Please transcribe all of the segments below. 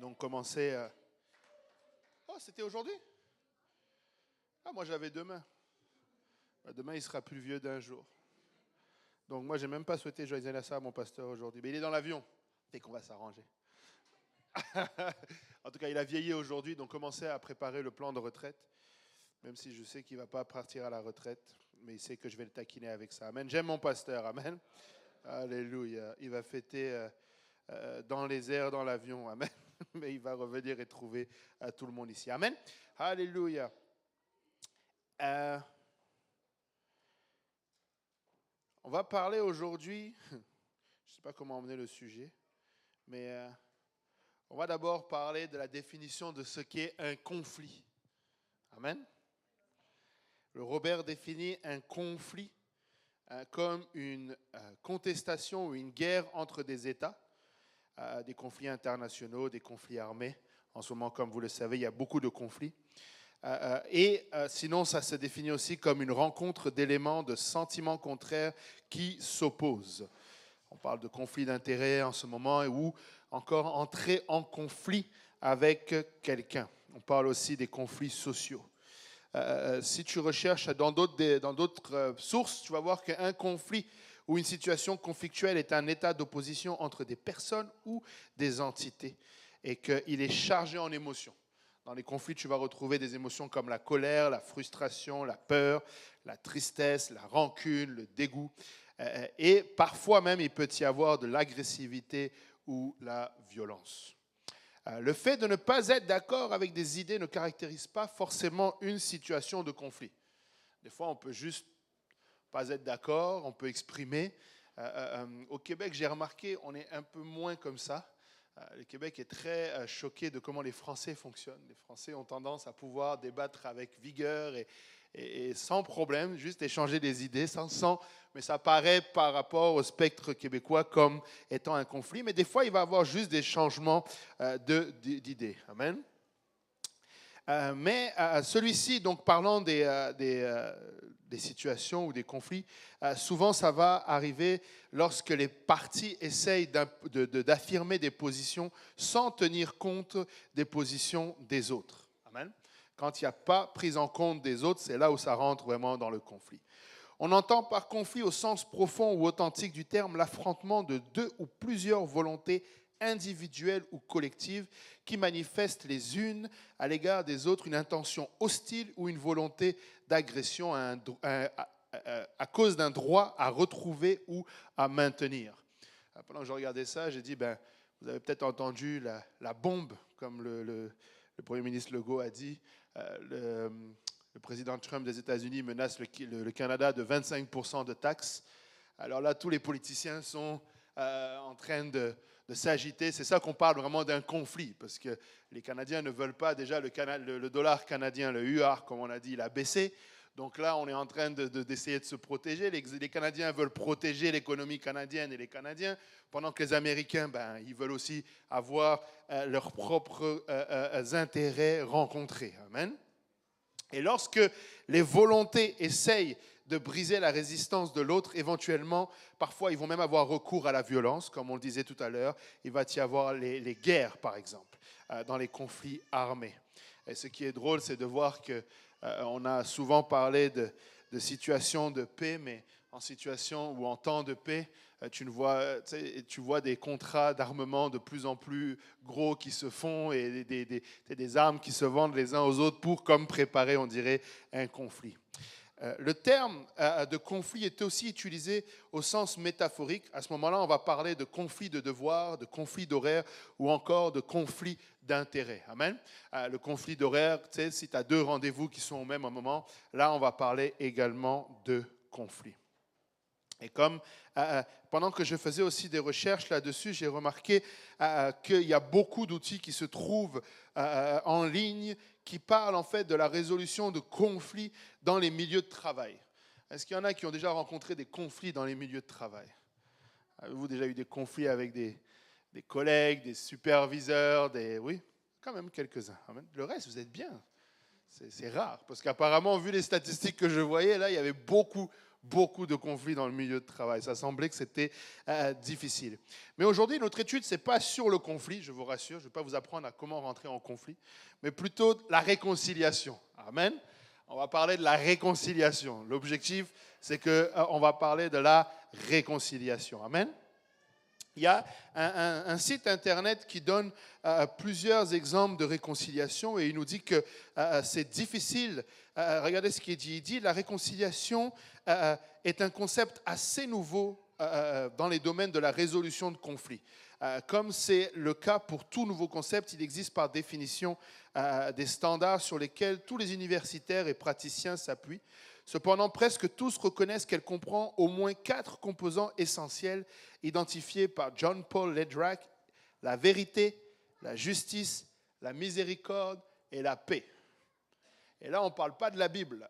donc commencer. Oh, c'était aujourd'hui? Ah, moi j'avais demain. Demain, il sera plus vieux d'un jour. Donc moi, j'ai même pas souhaité joyeux anniversaire à mon pasteur aujourd'hui. Mais il est dans l'avion. Dès qu'on va s'arranger. En tout cas, il a vieilli aujourd'hui, donc commencez à préparer le plan de retraite. Même si je sais qu'il ne va pas partir à la retraite, mais il sait que je vais le taquiner avec ça. Amen. J'aime mon pasteur. Amen. Alléluia. Il va fêter dans les airs, dans l'avion. Amen. Mais il va revenir et trouver tout le monde ici. Amen. Alléluia. On va parler aujourd'hui, je ne sais pas comment emmener le sujet, mais on va d'abord parler de la définition de ce qu'est un conflit. Amen. Le Robert définit un conflit comme une contestation ou une guerre entre des États, des conflits internationaux, des conflits armés. En ce moment, comme vous le savez, il y a beaucoup de conflits. Sinon, ça se définit aussi comme une rencontre d'éléments, de sentiments contraires qui s'opposent. On parle de conflits d'intérêts en ce moment ou encore entrer en conflit avec quelqu'un. On parle aussi des conflits sociaux. Si tu recherches dans d'autres sources, tu vas voir qu'un conflit ou une situation conflictuelle est un état d'opposition entre des personnes ou des entités et qu'il est chargé en émotions. Dans les conflits, tu vas retrouver des émotions comme la colère, la frustration, la peur, la tristesse, la rancune, le dégoût. Et parfois même, il peut y avoir de l'agressivité ou la violence. Le fait de ne pas être d'accord avec des idées ne caractérise pas forcément une situation de conflit. Des fois, on peut juste pas être d'accord, on peut exprimer. Au Québec, j'ai remarqué, on est un peu moins comme ça. Le Québec est très choqué de comment les Français fonctionnent. Les Français ont tendance à pouvoir débattre avec vigueur et sans problème, juste échanger des idées, mais ça paraît par rapport au spectre québécois comme étant un conflit. Mais des fois, il va y avoir juste des changements d'idées. Amen. Mais celui-ci, donc parlant des situations ou des conflits, souvent ça va arriver lorsque les parties essayent d'affirmer des positions sans tenir compte des positions des autres. Amen. Quand il n'y a pas prise en compte des autres, c'est là où ça rentre vraiment dans le conflit. On entend par conflit au sens profond ou authentique du terme l'affrontement de deux ou plusieurs volontés individuelles ou collectives qui manifestent les unes à l'égard des autres une intention hostile ou une volonté d'agression à cause d'un droit à retrouver ou à maintenir. Pendant que je regardais ça, j'ai dit, vous avez peut-être entendu la bombe, comme le Premier ministre Legault a dit. Le président Trump des États-Unis menace le Canada de 25% de taxes. Alors là, tous les politiciens sont en train de s'agiter. C'est ça qu'on parle vraiment d'un conflit, parce que les Canadiens ne veulent pas, déjà le dollar canadien, le UR, comme on a dit, il a baissé. Donc là, on est en train d'essayer de se protéger. Les Canadiens veulent protéger l'économie canadienne et les Canadiens, pendant que les Américains, ils veulent aussi avoir leurs propres intérêts rencontrés. Amen. Et lorsque les volontés essayent de briser la résistance de l'autre, éventuellement, parfois, ils vont même avoir recours à la violence, comme on le disait tout à l'heure. Il va y avoir les guerres, par exemple, dans les conflits armés. Et ce qui est drôle, c'est de voir qu'on a souvent parlé de situations de paix, mais en situation ou en temps de paix, tu vois des contrats d'armement de plus en plus gros qui se font et des armes qui se vendent les uns aux autres pour comme préparer, on dirait, un conflit. Le terme de conflit est aussi utilisé au sens métaphorique. À ce moment-là, on va parler de conflit de devoir, de conflit d'horaire ou encore de conflit d'intérêt. Amen. Le conflit d'horaire, si tu as deux rendez-vous qui sont au même moment, là, on va parler également de conflit. Et comme pendant que je faisais aussi des recherches là-dessus, j'ai remarqué qu'il y a beaucoup d'outils qui se trouvent en ligne qui parlent en fait de la résolution de conflits dans les milieux de travail. Est-ce qu'il y en a qui ont déjà rencontré des conflits dans les milieux de travail? Avez-vous déjà eu des conflits avec des collègues, des superviseurs, Oui, quand même quelques-uns. Le reste, vous êtes bien. C'est rare, parce qu'apparemment, vu les statistiques que je voyais, là, il y avait beaucoup beaucoup de conflits dans le milieu de travail. Ça semblait que c'était difficile. Mais aujourd'hui, notre étude, ce n'est pas sur le conflit, je vous rassure. Je ne vais pas vous apprendre à comment rentrer en conflit, mais plutôt la réconciliation. Amen. On va parler de la réconciliation. L'objectif, c'est qu'on va parler de la réconciliation. Amen. Il y a un site internet qui donne plusieurs exemples de réconciliation et il nous dit que c'est difficile. Regardez ce qu'il dit. Il dit la réconciliation est un concept assez nouveau dans les domaines de la résolution de conflits. Comme c'est le cas pour tout nouveau concept, il existe par définition des standards sur lesquels tous les universitaires et praticiens s'appuient. Cependant, presque tous reconnaissent qu'elle comprend au moins 4 composants essentiels identifiés par John Paul Lederach: la vérité, la justice, la miséricorde et la paix. Et là, on ne parle pas de la Bible,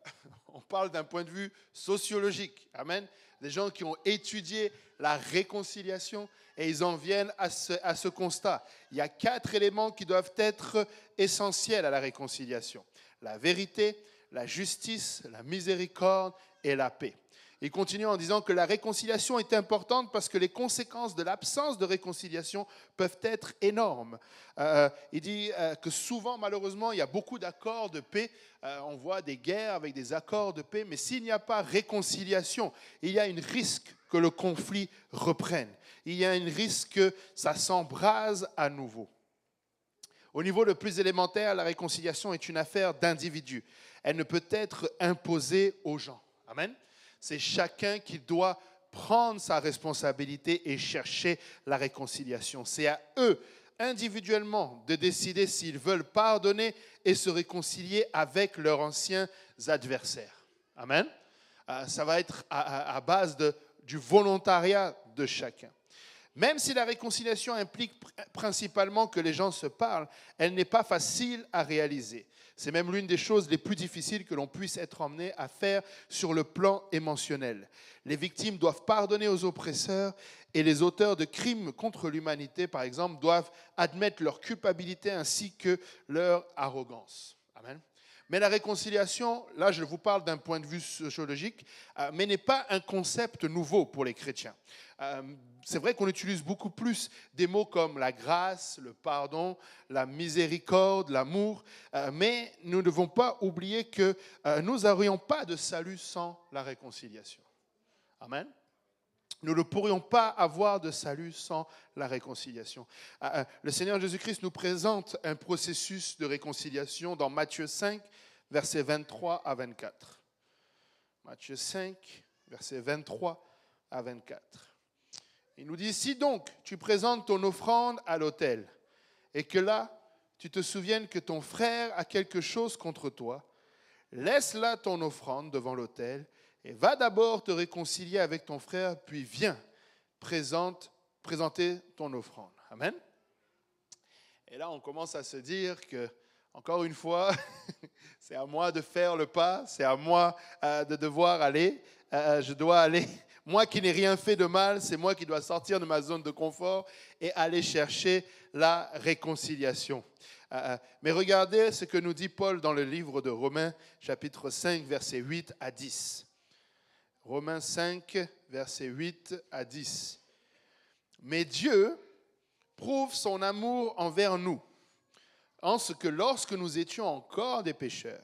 on parle d'un point de vue sociologique. Amen. Des gens qui ont étudié la réconciliation et ils en viennent à ce constat. Il y a 4 éléments qui doivent être essentiels à la réconciliation: la vérité, la justice, la miséricorde et la paix. Il continue en disant que la réconciliation est importante parce que les conséquences de l'absence de réconciliation peuvent être énormes. Il dit que souvent, malheureusement, il y a beaucoup d'accords de paix. On voit des guerres avec des accords de paix, mais s'il n'y a pas réconciliation, il y a un risque que le conflit reprenne. Il y a un risque que ça s'embrase à nouveau. Au niveau le plus élémentaire, la réconciliation est une affaire d'individu. Elle ne peut être imposée aux gens. Amen. C'est chacun qui doit prendre sa responsabilité et chercher la réconciliation. C'est à eux, individuellement, de décider s'ils veulent pardonner et se réconcilier avec leurs anciens adversaires. Amen. Ça va être à base du volontariat de chacun. Même si la réconciliation implique principalement que les gens se parlent, elle n'est pas facile à réaliser. C'est même l'une des choses les plus difficiles que l'on puisse être emmené à faire sur le plan émotionnel. Les victimes doivent pardonner aux oppresseurs et les auteurs de crimes contre l'humanité, par exemple, doivent admettre leur culpabilité ainsi que leur arrogance. Amen. Mais la réconciliation, là je vous parle d'un point de vue sociologique, mais n'est pas un concept nouveau pour les chrétiens. C'est vrai qu'on utilise beaucoup plus des mots comme la grâce, le pardon, la miséricorde, l'amour, mais nous ne devons pas oublier que nous n'aurions pas de salut sans la réconciliation. Amen. Nous ne pourrions pas avoir de salut sans la réconciliation. Le Seigneur Jésus-Christ nous présente un processus de réconciliation dans Matthieu 5, versets 23 à 24. Matthieu 5, versets 23 à 24. Il nous dit: si donc tu présentes ton offrande à l'autel et que là tu te souviennes que ton frère a quelque chose contre toi, laisse là ton offrande devant l'autel et va d'abord te réconcilier avec ton frère, puis viens présenter ton offrande. Amen. Et là, on commence à se dire que, encore une fois, c'est à moi de faire le pas, c'est à moi de devoir aller. Je dois aller. Moi qui n'ai rien fait de mal, c'est moi qui dois sortir de ma zone de confort et aller chercher la réconciliation. Mais regardez ce que nous dit Paul dans le livre de Romains, chapitre 5, versets 8 à 10. Romains 5, versets 8 à 10. Mais Dieu prouve son amour envers nous, en ce que lorsque nous étions encore des pécheurs,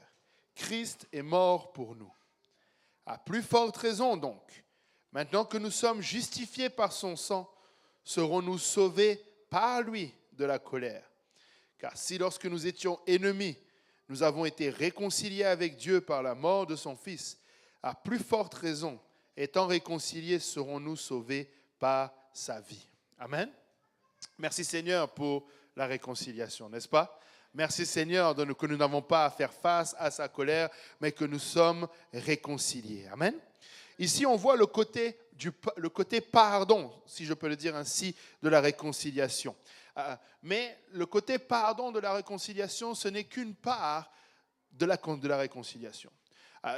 Christ est mort pour nous. À plus forte raison donc, maintenant que nous sommes justifiés par son sang, serons-nous sauvés par lui de la colère. Car si lorsque nous étions ennemis, nous avons été réconciliés avec Dieu par la mort de son Fils, à plus forte raison, étant réconciliés, serons-nous sauvés par sa vie. Amen. Merci Seigneur pour la réconciliation, n'est-ce pas? Merci Seigneur que nous n'avons pas à faire face à sa colère, mais que nous sommes réconciliés. Amen. Ici, on voit le côté pardon, si je peux le dire ainsi, de la réconciliation. Mais le côté pardon de la réconciliation, ce n'est qu'une part de la réconciliation.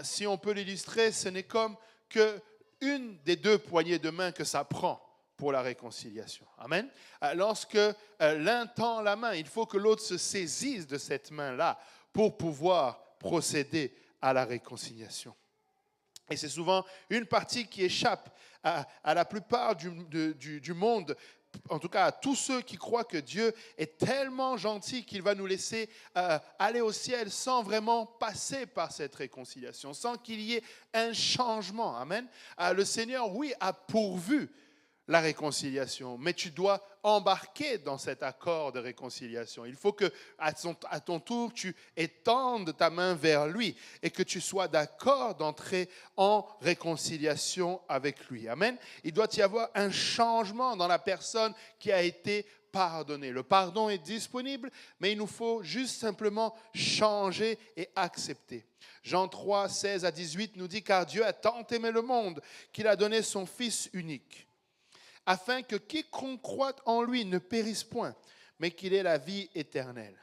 Si on peut l'illustrer, ce n'est comme qu'une des 2 poignées de main que ça prend pour la réconciliation. Amen. Lorsque l'un tend la main, il faut que l'autre se saisisse de cette main-là pour pouvoir procéder à la réconciliation. Et c'est souvent une partie qui échappe à la plupart du monde, en tout cas à tous ceux qui croient que Dieu est tellement gentil qu'il va nous laisser aller au ciel sans vraiment passer par cette réconciliation, sans qu'il y ait un changement. Amen. Le Seigneur, oui, a pourvu la réconciliation, mais tu dois embarquer dans cet accord de réconciliation. Il faut que, à ton tour, tu étendes ta main vers lui et que tu sois d'accord d'entrer en réconciliation avec lui. Amen. Il doit y avoir un changement dans la personne qui a été pardonnée. Le pardon est disponible, mais il nous faut juste simplement changer et accepter. Jean 3, 16 à 18 nous dit « Car Dieu a tant aimé le monde qu'il a donné son Fils unique, afin que quiconque croit en lui ne périsse point, mais qu'il ait la vie éternelle. »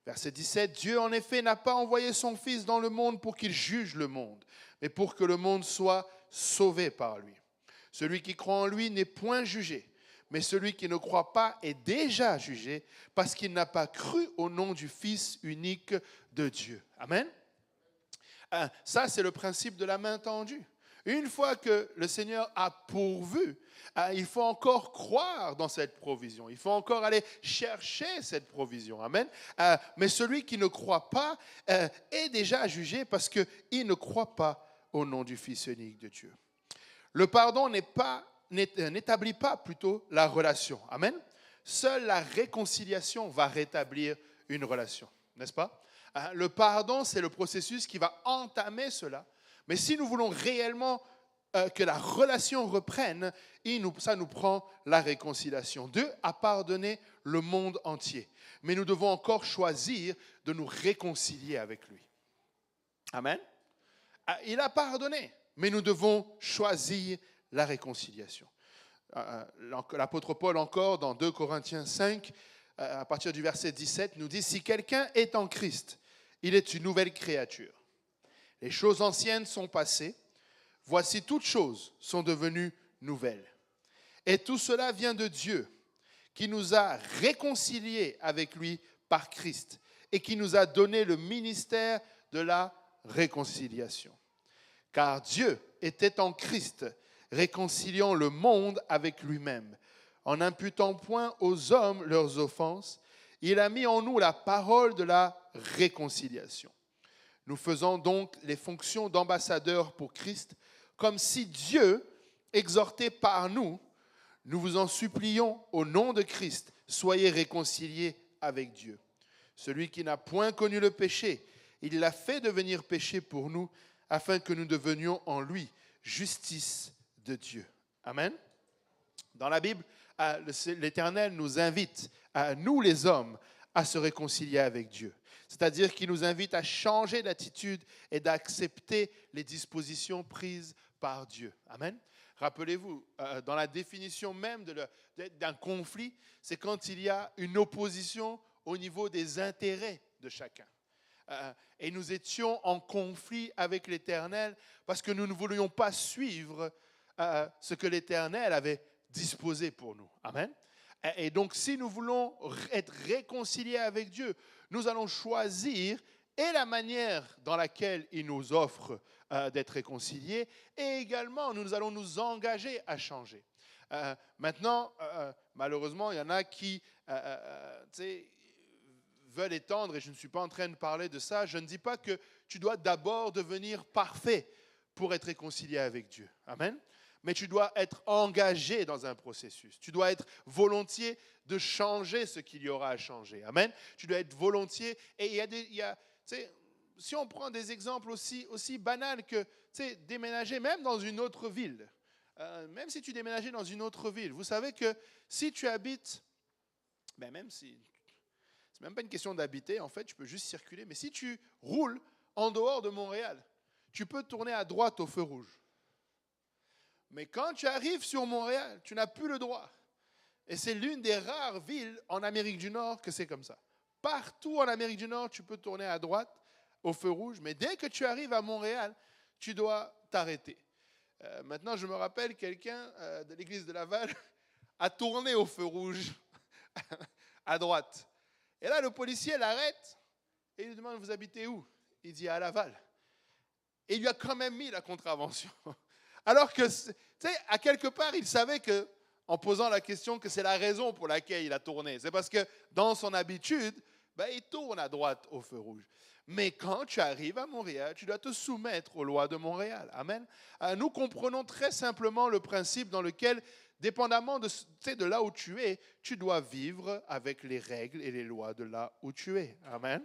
Verset 17, « Dieu en effet n'a pas envoyé son Fils dans le monde pour qu'il juge le monde, mais pour que le monde soit sauvé par lui. Celui qui croit en lui n'est point jugé, mais celui qui ne croit pas est déjà jugé, parce qu'il n'a pas cru au nom du Fils unique de Dieu. » Amen. Ça, c'est le principe de la main tendue. Une fois que le Seigneur a pourvu, il faut encore croire dans cette provision. Il faut encore aller chercher cette provision. Amen. Mais celui qui ne croit pas est déjà jugé parce qu'il ne croit pas au nom du Fils unique de Dieu. Le pardon n'établit pas plutôt la relation. Amen. Seule la réconciliation va rétablir une relation, n'est-ce pas? Le pardon, c'est le processus qui va entamer cela. Mais si nous voulons réellement que la relation reprenne, ça nous prend la réconciliation. Dieu a pardonné le monde entier. Mais nous devons encore choisir de nous réconcilier avec lui. Amen. Il a pardonné, mais nous devons choisir la réconciliation. L'apôtre Paul encore, dans 2 Corinthiens 5, à partir du verset 17, nous dit « Si quelqu'un est en Christ, il est une nouvelle créature. Les choses anciennes sont passées, voici toutes choses sont devenues nouvelles. Et tout cela vient de Dieu, qui nous a réconciliés avec lui par Christ et qui nous a donné le ministère de la réconciliation. Car Dieu était en Christ, réconciliant le monde avec lui-même, en n'imputant point aux hommes leurs offenses. Il a mis en nous la parole de la réconciliation. Nous faisons donc les fonctions d'ambassadeurs pour Christ, comme si Dieu exhortait par nous, nous vous en supplions au nom de Christ, soyez réconciliés avec Dieu. Celui qui n'a point connu le péché, il l'a fait devenir péché pour nous, afin que nous devenions en lui justice de Dieu. Amen. Dans la Bible, l'Éternel nous invite, nous les hommes, à se réconcilier avec Dieu. C'est-à-dire qu'il nous invite à changer d'attitude et d'accepter les dispositions prises par Dieu. Amen. Rappelez-vous, dans la définition même d'un conflit, c'est quand il y a une opposition au niveau des intérêts de chacun. Et nous étions en conflit avec l'Éternel parce que nous ne voulions pas suivre ce que l'Éternel avait disposé pour nous. Amen. Et donc, si nous voulons être réconciliés avec Dieu, nous allons choisir et la manière dans laquelle il nous offre d'être réconciliés, et également, nous allons nous engager à changer. Maintenant, malheureusement, il y en a qui veulent étendre, et je ne suis pas en train de parler de ça, je ne dis pas que tu dois d'abord devenir parfait pour être réconcilié avec Dieu. Amen. Mais tu dois être engagé dans un processus. Tu dois être volontiers de changer ce qu'il y aura à changer. Amen. Tu dois être volontiers. Et si on prend des exemples aussi banals que déménager même dans une autre ville, même si tu déménageais dans une autre ville, vous savez que si tu habites, même si, c'est même pas une question d'habiter, en fait, tu peux juste circuler, mais si tu roules en dehors de Montréal, tu peux tourner à droite au feu rouge. Mais quand tu arrives sur Montréal, tu n'as plus le droit. Et c'est l'une des rares villes en Amérique du Nord que c'est comme ça. Partout en Amérique du Nord, tu peux tourner à droite au feu rouge, mais dès que tu arrives à Montréal, tu dois t'arrêter. Maintenant, je me rappelle quelqu'un de l'église de Laval a tourné au feu rouge à droite. Et là, le policier l'arrête et il lui demande « Vous habitez où ?» Il dit « À Laval. » Et il lui a quand même mis la contravention. Alors que, tu sais, à quelque part, il savait que, en posant la question, que c'est la raison pour laquelle il a tourné. C'est parce que dans son habitude, il tourne à droite au feu rouge. Mais quand tu arrives à Montréal, tu dois te soumettre aux lois de Montréal. Amen. Nous comprenons très simplement le principe dans lequel, dépendamment de là où tu es, tu dois vivre avec les règles et les lois de là où tu es. Amen.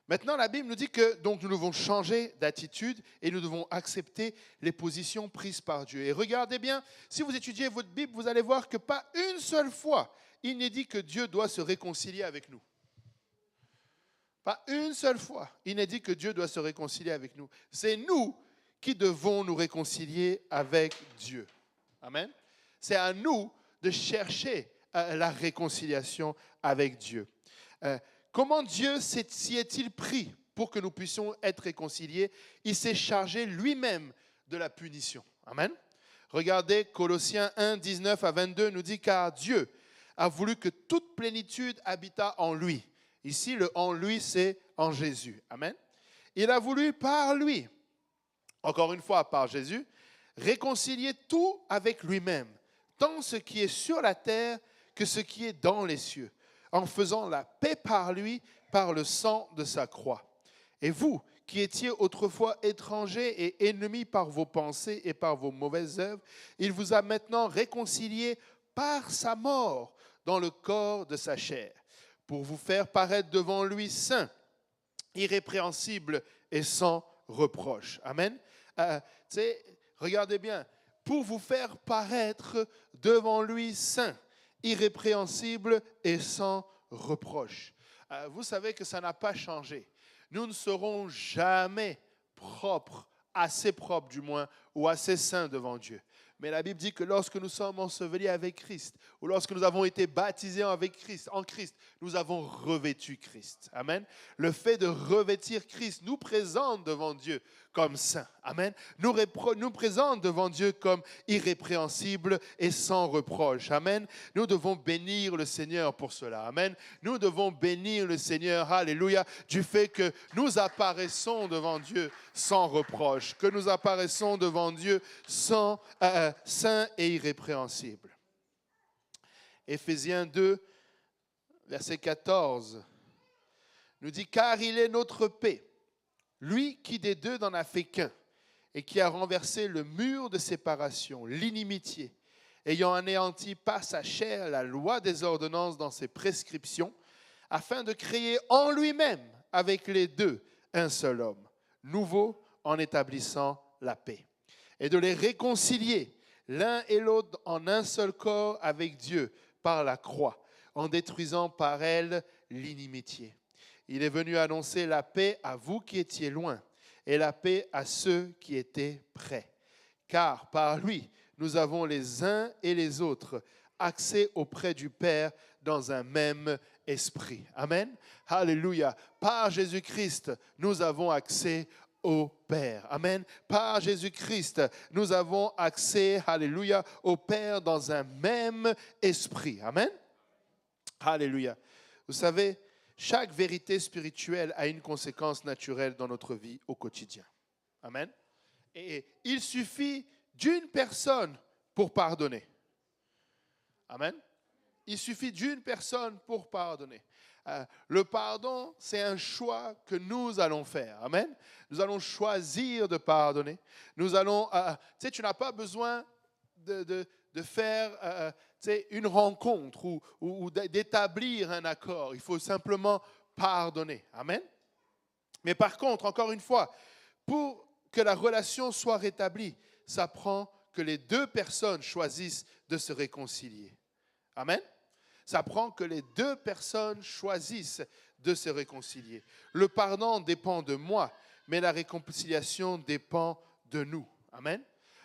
Maintenant, la Bible nous dit que donc, nous devons changer d'attitude et nous devons accepter les positions prises par Dieu. Et regardez bien, si vous étudiez votre Bible, vous allez voir que pas une seule fois, il n'est dit que Dieu doit se réconcilier avec nous. Pas une seule fois, il n'est dit que Dieu doit se réconcilier avec nous. C'est nous qui devons nous réconcilier avec Dieu. Amen. C'est à nous de chercher la réconciliation avec Dieu. Comment Dieu s'y est-il pris pour que nous puissions être réconciliés? Il s'est chargé lui-même de la punition. Amen. Regardez, Colossiens 1, 19 à 22 nous dit « Car Dieu a voulu que toute plénitude habitât en lui. » Ici, le « en lui », c'est en Jésus. Amen. Il a voulu par lui, encore une fois par Jésus, réconcilier tout avec lui-même, tant ce qui est sur la terre que ce qui est dans les cieux, en faisant la paix par lui, par le sang de sa croix. Et vous, qui étiez autrefois étrangers et ennemis par vos pensées et par vos mauvaises œuvres, il vous a maintenant réconciliés par sa mort dans le corps de sa chair, pour vous faire paraître devant lui saint, irrépréhensible et sans reproche. Amen. Regardez bien, pour vous faire paraître devant lui saint, irrépréhensible et sans reproche. Vous savez que ça n'a pas changé. Nous ne serons jamais propres, assez propres du moins, ou assez saints devant Dieu. Mais la Bible dit que lorsque nous sommes ensevelis avec Christ, ou lorsque nous avons été baptisés avec Christ, en Christ, nous avons revêtu Christ. Amen. Le fait de revêtir Christ nous présente devant Dieu comme saints. Amen. Nous présente devant Dieu comme irrépréhensibles et sans reproche. Amen. Nous devons bénir le Seigneur pour cela. Amen. Nous devons bénir le Seigneur, alléluia, du fait que nous apparaissons devant Dieu sans reproche, que nous apparaissons devant Dieu sans saint et irrépréhensible. Éphésiens 2, verset 14, nous dit « Car il est notre paix, lui qui des deux n'en a fait qu'un, et qui a renversé le mur de séparation, l'inimitié, ayant anéanti par sa chair la loi des ordonnances dans ses prescriptions, afin de créer en lui-même, avec les deux, un seul homme, nouveau en établissant la paix, et de les réconcilier l'un et l'autre en un seul corps avec Dieu par la croix, en détruisant par elle l'inimitié. Il est venu annoncer la paix à vous qui étiez loin et la paix à ceux qui étaient près. Car par lui, nous avons les uns et les autres accès auprès du Père dans un même esprit. Amen. Alléluia. Par Jésus-Christ, nous avons accès au Père. Amen. Par Jésus-Christ, nous avons accès, alléluia, au Père dans un même esprit. Amen. Alléluia. Vous savez, chaque vérité spirituelle a une conséquence naturelle dans notre vie au quotidien. Amen. Et il suffit d'une personne pour pardonner. Amen. Il suffit d'une personne pour pardonner. Le pardon, c'est un choix que nous allons faire. Amen. Nous allons choisir de pardonner. Nous allons, tu n'as pas besoin de faire une rencontre ou d'établir un accord. Il faut simplement pardonner. Amen. Mais par contre, encore une fois, pour que la relation soit rétablie, ça prend que les deux personnes choisissent de se réconcilier. Amen. Ça prend que les deux personnes choisissent de se réconcilier. Le pardon dépend de moi, mais la réconciliation dépend de nous. Amen.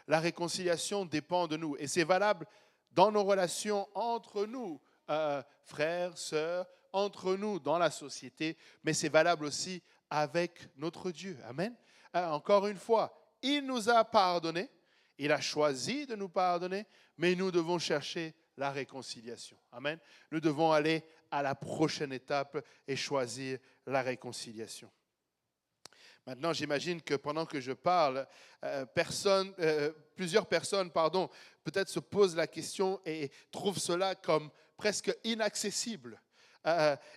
La réconciliation dépend de nous. Et c'est valable dans nos relations entre nous, frères, sœurs, entre nous dans la société, mais c'est valable aussi avec notre Dieu. Amen. Encore une fois, il nous a pardonné, il a choisi de nous pardonner, mais nous devons chercher la réconciliation. Amen. Nous devons aller à la prochaine étape et choisir la réconciliation. Maintenant, j'imagine que pendant que je parle, plusieurs personnes, peut-être se posent la question et trouvent cela comme presque inaccessible.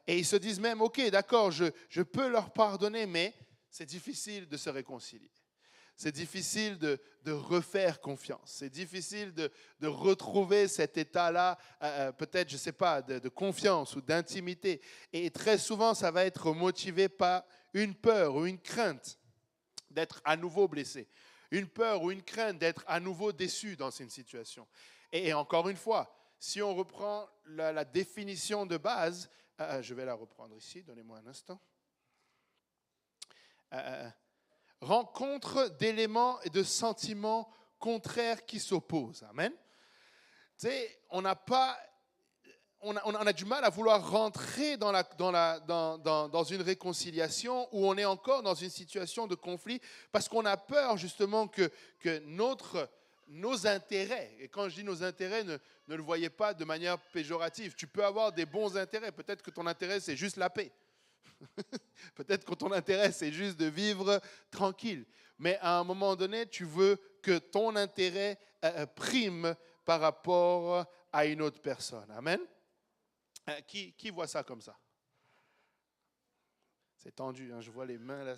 Et ils se disent même, OK, d'accord, je peux leur pardonner, mais c'est difficile de se réconcilier. C'est difficile de refaire confiance. C'est difficile de retrouver cet état-là, peut-être, je ne sais pas, de confiance ou d'intimité. Et très souvent, ça va être motivé par une peur ou une crainte d'être à nouveau blessé. Une peur ou une crainte d'être à nouveau déçu dans une situation. Et encore une fois, si on reprend la définition de base, je vais la reprendre ici, donnez-moi un instant. Rencontre d'éléments et de sentiments contraires qui s'opposent. Amen. Tu sais, on a du mal à vouloir rentrer dans une réconciliation où on est encore dans une situation de conflit parce qu'on a peur justement que nos intérêts, et quand je dis nos intérêts, ne le voyez pas de manière péjorative. Tu peux avoir des bons intérêts. Peut-être que ton intérêt, c'est juste la paix. Peut-être que ton intérêt, c'est juste de vivre tranquille. Mais à un moment donné, tu veux que ton intérêt prime par rapport à une autre personne. Amen. Qui voit ça comme ça? C'est tendu, hein, je vois les mains là.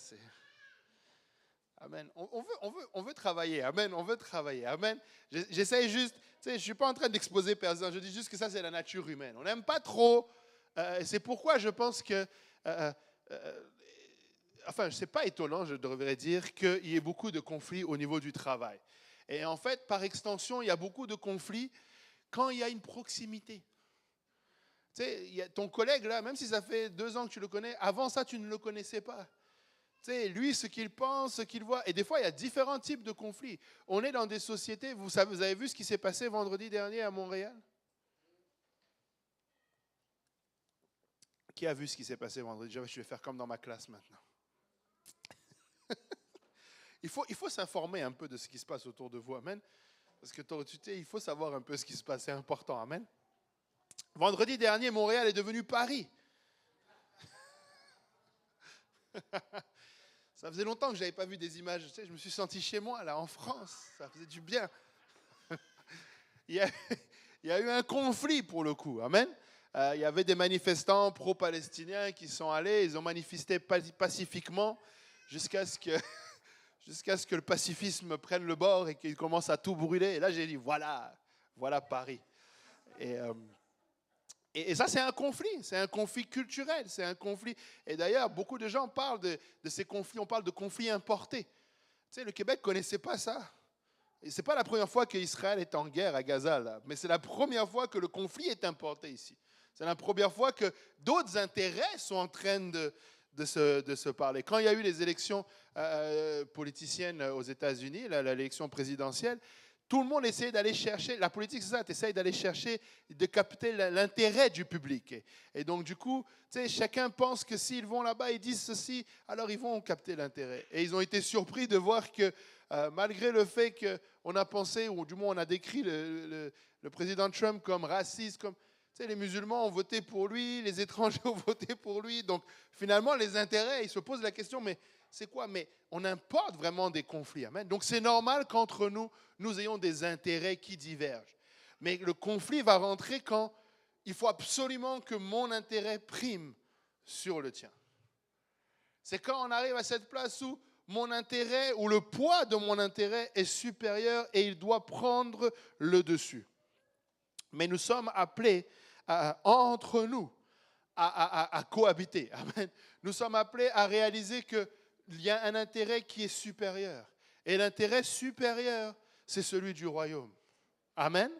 Amen. On veut travailler. Amen. On veut travailler. Amen. J'essaie juste, je ne suis pas en train d'exposer personne. Je dis juste que ça, c'est la nature humaine. On n'aime pas trop. C'est pourquoi je pense que enfin, ce n'est pas étonnant, je devrais dire, qu'il y ait beaucoup de conflits au niveau du travail. Et en fait, par extension, il y a beaucoup de conflits quand il y a une proximité. Tu sais, il y a ton collègue, là, même si ça fait 2 ans que tu le connais, avant ça, tu ne le connaissais pas. Tu sais, lui, ce qu'il pense, ce qu'il voit. Et des fois, il y a différents types de conflits. On est dans des sociétés, vous avez vu ce qui s'est passé vendredi dernier à Montréal? Qui a vu ce qui s'est passé vendredi? Je vais faire comme dans ma classe maintenant. Il faut s'informer un peu de ce qui se passe autour de vous, amen. Parce que il faut savoir un peu ce qui se passe, c'est important, amen. Vendredi dernier, Montréal est devenu Paris. Ça faisait longtemps que je n'avais pas vu des images, je me suis senti chez moi, là, en France, ça faisait du bien. Il y a eu un conflit, pour le coup, amen. Il y avait des manifestants pro-palestiniens qui sont allés, ils ont manifesté pacifiquement jusqu'à ce que le pacifisme prenne le bord et qu'il commence à tout brûler. Et là, j'ai dit, voilà Paris. Et ça, c'est un conflit culturel, c'est un conflit. Et d'ailleurs, beaucoup de gens parlent de ces conflits, on parle de conflits importés. Tu sais, le Québec ne connaissait pas ça. Et ce n'est pas la première fois qu'Israël est en guerre à Gaza, là, mais c'est la première fois que le conflit est importé ici. C'est la première fois que d'autres intérêts sont en train de se parler. Quand il y a eu les élections politiciennes aux États-Unis, l'élection présidentielle, tout le monde essayait d'aller chercher, la politique c'est ça, tu essayes d'aller chercher, de capter l'intérêt du public. Et donc du coup, tu sais, chacun pense que s'ils vont là-bas et disent ceci, alors ils vont capter l'intérêt. Et ils ont été surpris de voir que malgré le fait qu'on a pensé, ou du moins on a décrit le président Trump comme raciste, comme... Tu sais, les musulmans ont voté pour lui, les étrangers ont voté pour lui. Donc, finalement, les intérêts, ils se posent la question, mais c'est quoi? Mais on importe vraiment des conflits. Amen. Donc, c'est normal qu'entre nous, nous ayons des intérêts qui divergent. Mais le conflit va rentrer quand il faut absolument que mon intérêt prime sur le tien. C'est quand on arrive à cette place où mon intérêt, ou le poids de mon intérêt est supérieur et il doit prendre le dessus. Mais nous sommes appelés entre nous à cohabiter. Amen. Nous sommes appelés à réaliser qu'il y a un intérêt qui est supérieur. Et l'intérêt supérieur, c'est celui du royaume. Amen.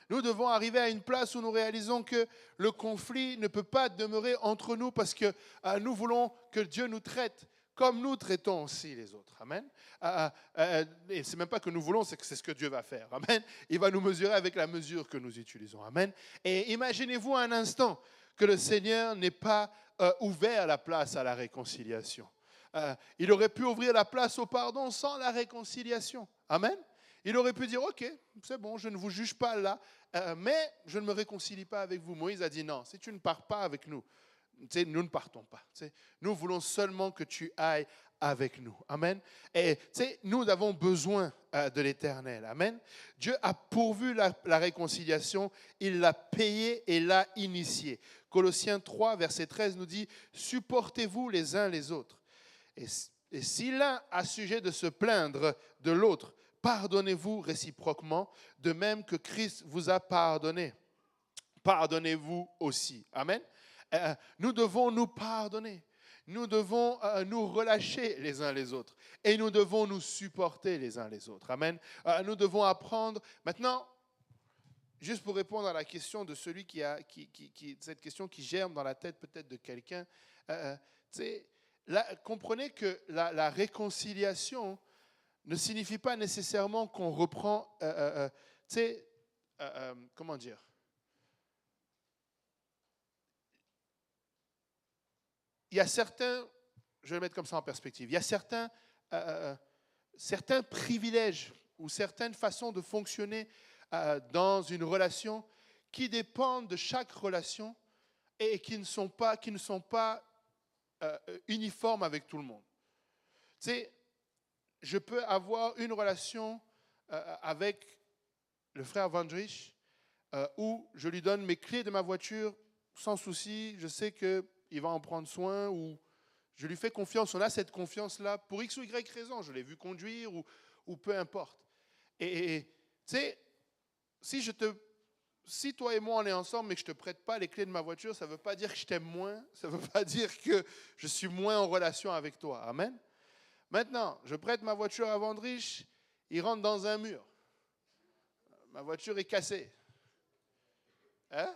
Nous devons arriver à une place où nous réalisons que le conflit ne peut pas demeurer entre nous parce que nous voulons que Dieu nous traite comme nous traitons aussi les autres. Amen. Et ce n'est même pas que nous voulons, c'est ce que Dieu va faire. Amen. Il va nous mesurer avec la mesure que nous utilisons. Amen. Et imaginez-vous un instant que le Seigneur n'ait pas ouvert la place à la réconciliation. Il aurait pu ouvrir la place au pardon sans la réconciliation. Amen. Il aurait pu dire, ok, c'est bon, je ne vous juge pas là, mais je ne me réconcilie pas avec vous. Moïse a dit, non, si tu ne pars pas avec nous, nous ne partons pas. Nous voulons seulement que tu ailles avec nous. Amen. Et tu sais, nous avons besoin de l'Éternel. Amen. Dieu a pourvu la réconciliation, il l'a payée et l'a initiée. Colossiens 3, verset 13 nous dit, supportez-vous les uns les autres. Et si l'un a sujet de se plaindre de l'autre, pardonnez-vous réciproquement, de même que Christ vous a pardonné. Pardonnez-vous aussi. Amen. Nous devons nous pardonner. Nous devons nous relâcher les uns les autres. Et nous devons nous supporter les uns les autres. Amen. Nous devons apprendre. Maintenant, juste pour répondre à la question de celui cette question qui germe dans la tête peut-être de quelqu'un, comprenez que la réconciliation ne signifie pas nécessairement qu'on reprend, comment dire, il y a certains, je vais le mettre comme ça en perspective, il y a certains privilèges ou certaines façons de fonctionner dans une relation qui dépendent de chaque relation et qui ne sont pas uniformes avec tout le monde. Tu sais, je peux avoir une relation avec le frère Vandrich où je lui donne mes clés de ma voiture sans souci, je sais qu'il va en prendre soin ou je lui fais confiance, on a cette confiance-là pour X ou Y raison, je l'ai vu conduire ou peu importe. Et tu sais, si toi et moi on est ensemble mais que je ne te prête pas les clés de ma voiture, ça ne veut pas dire que je t'aime moins, ça ne veut pas dire que je suis moins en relation avec toi. Amen. Maintenant, je prête ma voiture à Vandrich, il rentre dans un mur. Ma voiture est cassée. Hein?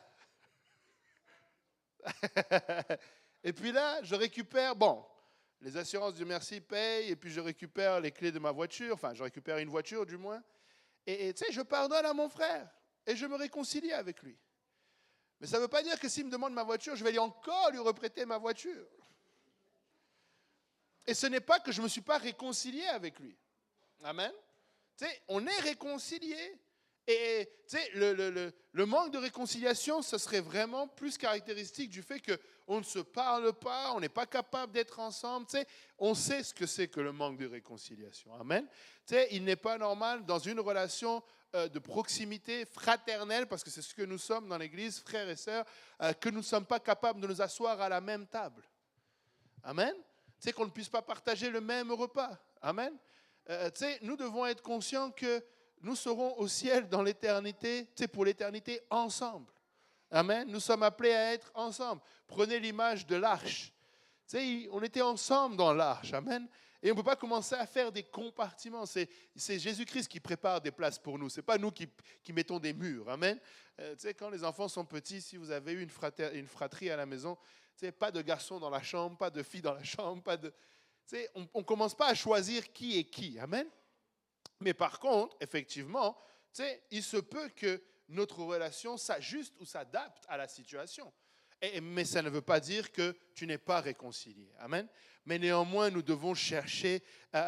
Et puis là, je récupère, les assurances du merci payent, et puis je récupère les clés de ma voiture, enfin, je récupère une voiture du moins, et tu sais, je pardonne à mon frère, et je me réconcilie avec lui. Mais ça ne veut pas dire que s'il me demande ma voiture, je vais encore lui reprêter ma voiture. Et ce n'est pas que je ne me suis pas réconcilié avec lui. Amen. Tu sais, on est réconcilié. Et tu sais, le manque de réconciliation, ce serait vraiment plus caractéristique du fait qu'on ne se parle pas, on n'est pas capable d'être ensemble. Tu sais, on sait ce que c'est que le manque de réconciliation. Amen. Tu sais, il n'est pas normal dans une relation de proximité fraternelle, parce que c'est ce que nous sommes dans l'Église, frères et sœurs, que nous ne sommes pas capables de nous asseoir à la même table. Amen. Tu sais, qu'on ne puisse pas partager le même repas. Amen. Tu sais, nous devons être conscients que nous serons au ciel dans l'éternité, tu sais, pour l'éternité ensemble. Amen. Nous sommes appelés à être ensemble. Prenez l'image de l'arche. Tu sais, on était ensemble dans l'arche. Amen. Et on ne peut pas commencer à faire des compartiments. C'est Jésus-Christ qui prépare des places pour nous. Ce n'est pas nous qui mettons des murs. Amen. Tu sais, quand les enfants sont petits, si vous avez eu une fratrie à la maison, tu sais, pas de garçons dans la chambre, pas de filles dans la chambre, pas de... Tu sais, on ne commence pas à choisir qui est qui. Amen. Mais par contre, effectivement, tu sais, il se peut que notre relation s'ajuste ou s'adapte à la situation. Mais ça ne veut pas dire que tu n'es pas réconcilié. Amen. Mais néanmoins, nous devons chercher, tu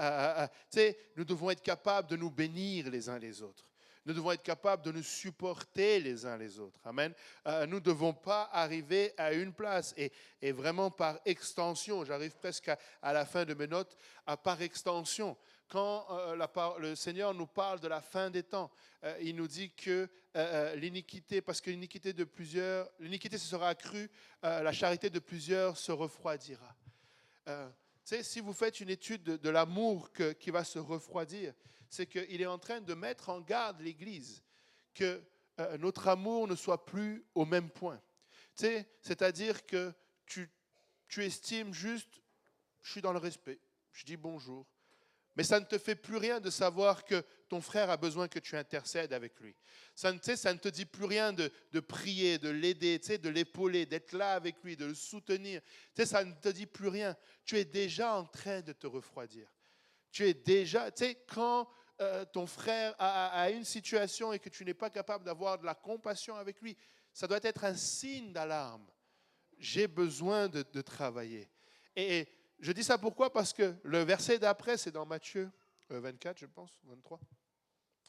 sais, nous devons être capables de nous bénir les uns les autres. Nous devons être capables de nous supporter les uns les autres. Amen. Nous ne devons pas arriver à une place. Et vraiment par extension, j'arrive presque à la fin de mes notes, par extension, quand le Seigneur nous parle de la fin des temps, il nous dit que l'iniquité, parce que l'iniquité se sera accrue, la charité de plusieurs se refroidira. Tu sais, si vous faites une étude de l'amour qui va se refroidir, c'est qu'il est en train de mettre en garde l'Église que notre amour ne soit plus au même point. Tu sais, c'est-à-dire que tu estimes juste, je suis dans le respect, je dis bonjour, mais ça ne te fait plus rien de savoir que ton frère a besoin que tu intercèdes avec lui. Ça ne te dit plus rien de prier, de l'aider, de l'épauler, d'être là avec lui, de le soutenir. Ça ne te dit plus rien. Tu es déjà en train de te refroidir. Tu es déjà, quand ton frère a une situation et que tu n'es pas capable d'avoir de la compassion avec lui, ça doit être un signe d'alarme. J'ai besoin de travailler. Et je dis ça pourquoi? Parce que le verset d'après, c'est dans Matthieu 24, je pense, 23.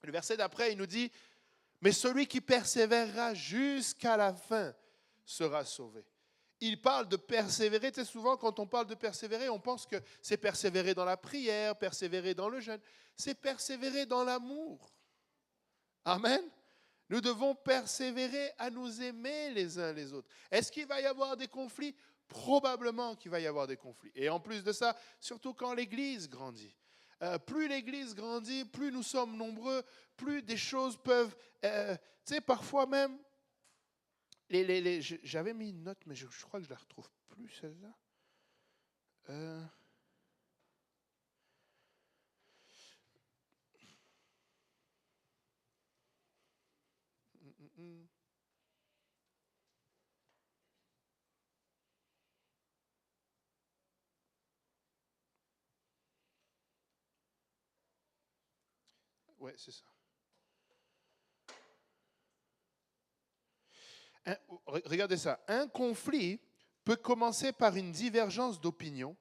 Le verset d'après, il nous dit, « Mais celui qui persévérera jusqu'à la fin sera sauvé. » Il parle de persévérer. Tu sais, souvent, quand on parle de persévérer, on pense que c'est persévérer dans la prière, persévérer dans le jeûne. C'est persévérer dans l'amour. Amen. Nous devons persévérer à nous aimer les uns les autres. Est-ce qu'il va y avoir des conflits? Probablement qu'il va y avoir des conflits. Et en plus de ça, surtout quand l'Église grandit. Plus l'Église grandit, plus nous sommes nombreux, plus des choses peuvent... tu sais, parfois même... j'avais mis une note, mais je crois que je ne la retrouve plus, celle-là. Oui, c'est ça. Regardez ça. Un conflit peut commencer par une divergence d'opinion,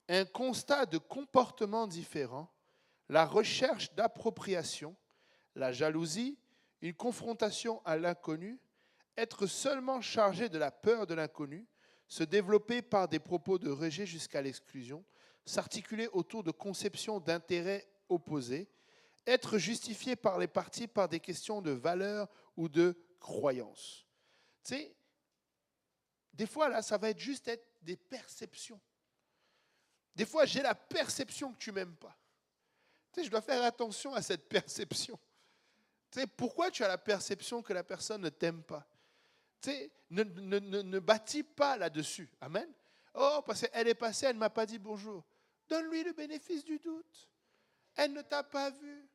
un constat de comportement différent, la recherche d'appropriation, la jalousie, une confrontation à l'inconnu, être seulement chargé de la peur de l'inconnu, se développer par des propos de rejet jusqu'à l'exclusion, s'articuler autour de conceptions d'intérêts opposés, être justifié par les partis par des questions de valeur ou de croyance. Tu sais, des fois, là, ça va être juste être des perceptions. Des fois, j'ai la perception que tu ne m'aimes pas. Tu sais, je dois faire attention à cette perception. Tu sais, pourquoi tu as la perception que la personne ne t'aime pas? Tu sais, ne bâtis pas là-dessus. Amen. Oh, parce qu'elle est passée, elle ne m'a pas dit bonjour. Donne-lui le bénéfice du doute. Elle ne t'a pas vu.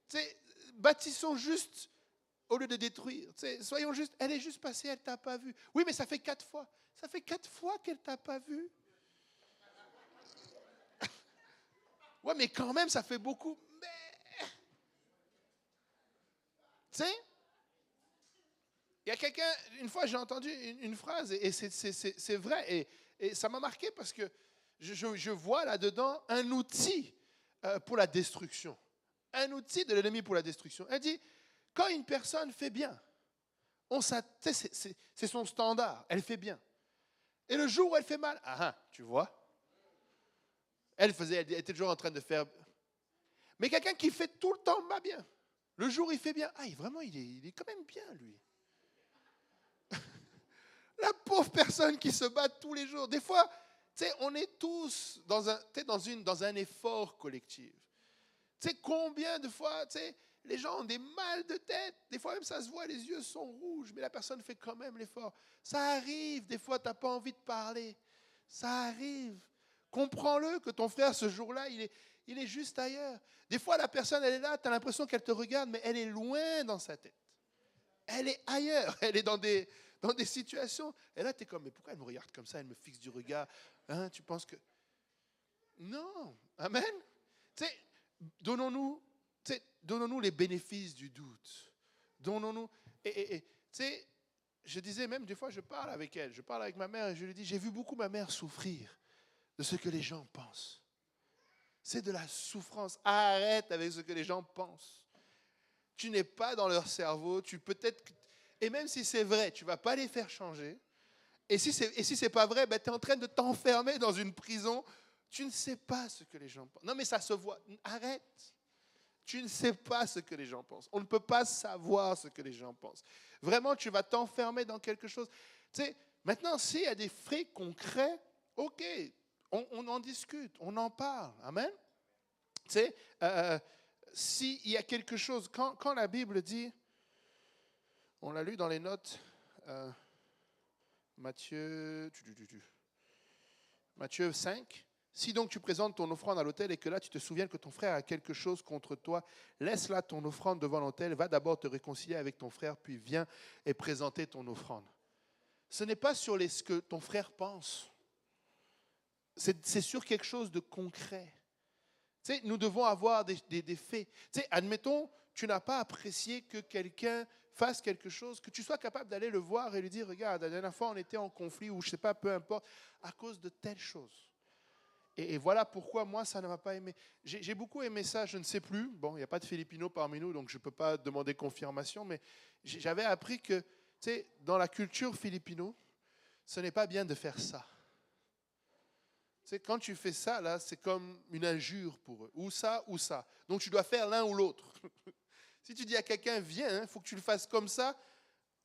Tu sais, bâtissons juste au lieu de détruire. Tu sais, soyons juste, elle est juste passée, elle ne t'a pas vu. Oui, mais ça fait 4 fois. Ça fait 4 fois qu'elle ne t'a pas vu. Ouais, mais quand même, ça fait beaucoup. Mais... Tu sais, il y a quelqu'un, une fois j'ai entendu une phrase, et c'est vrai, et ça m'a marqué parce que je vois là-dedans un outil pour la destruction. Un outil de l'ennemi pour la destruction. Elle dit, quand une personne fait bien, c'est son standard, elle fait bien. Et le jour où elle fait mal, tu vois, elle était toujours en train de faire... Mais quelqu'un qui fait tout le temps bien, le jour où il fait bien, vraiment, il est quand même bien, lui. La pauvre personne qui se bat tous les jours. Des fois, on est tous dans un effort collectif. Combien de fois, les gens ont des mal de tête. Des fois même, ça se voit, les yeux sont rouges, mais la personne fait quand même l'effort. Ça arrive, des fois, tu n'as pas envie de parler. Ça arrive. Comprends-le que ton frère, ce jour-là, il est juste ailleurs. Des fois, la personne, elle est là, tu as l'impression qu'elle te regarde, mais elle est loin dans sa tête. Elle est ailleurs. Elle est dans des situations. Et là, tu es comme, mais pourquoi elle me regarde comme ça? Elle me fixe du regard. Tu penses que... Non. Amen. Donnons-nous les bénéfices du doute. Donnons-nous. Et je disais même, des fois, je parle avec elle. Je parle avec ma mère et je lui dis, j'ai vu beaucoup ma mère souffrir de ce que les gens pensent. C'est de la souffrance. Arrête avec ce que les gens pensent. Tu n'es pas dans leur cerveau. Et même si c'est vrai, tu ne vas pas les faire changer. Et si ce n'est pas vrai, tu es en train de t'enfermer dans une prison. Tu ne sais pas ce que les gens pensent. Non, mais ça se voit. Arrête. Tu ne sais pas ce que les gens pensent. On ne peut pas savoir ce que les gens pensent. Vraiment, tu vas t'enfermer dans quelque chose. Maintenant, s'il y a des faits concrets, ok, on en discute, on en parle. Amen. S'il y a quelque chose, quand la Bible dit, on l'a lu dans les notes, Matthieu 5, si donc tu présentes ton offrande à l'autel et que là tu te souviens que ton frère a quelque chose contre toi, laisse là ton offrande devant l'autel, va d'abord te réconcilier avec ton frère, puis viens et présenter ton offrande. Ce n'est pas sur ce que ton frère pense, c'est sur quelque chose de concret. Nous devons avoir des faits. Admettons, tu n'as pas apprécié que quelqu'un fasse quelque chose, que tu sois capable d'aller le voir et lui dire, regarde, la dernière fois on était en conflit, ou je ne sais pas, peu importe, à cause de telle chose. Et voilà pourquoi moi, ça ne m'a pas aimé. J'ai beaucoup aimé ça, je ne sais plus. Bon, il n'y a pas de Philippino parmi nous, donc je ne peux pas demander confirmation, mais j'avais appris que, dans la culture philippino, ce n'est pas bien de faire ça. Tu sais, quand tu fais ça, là, c'est comme une injure pour eux. Ou ça, ou ça. Donc, tu dois faire l'un ou l'autre. Si tu dis à quelqu'un, viens, il faut que tu le fasses comme ça,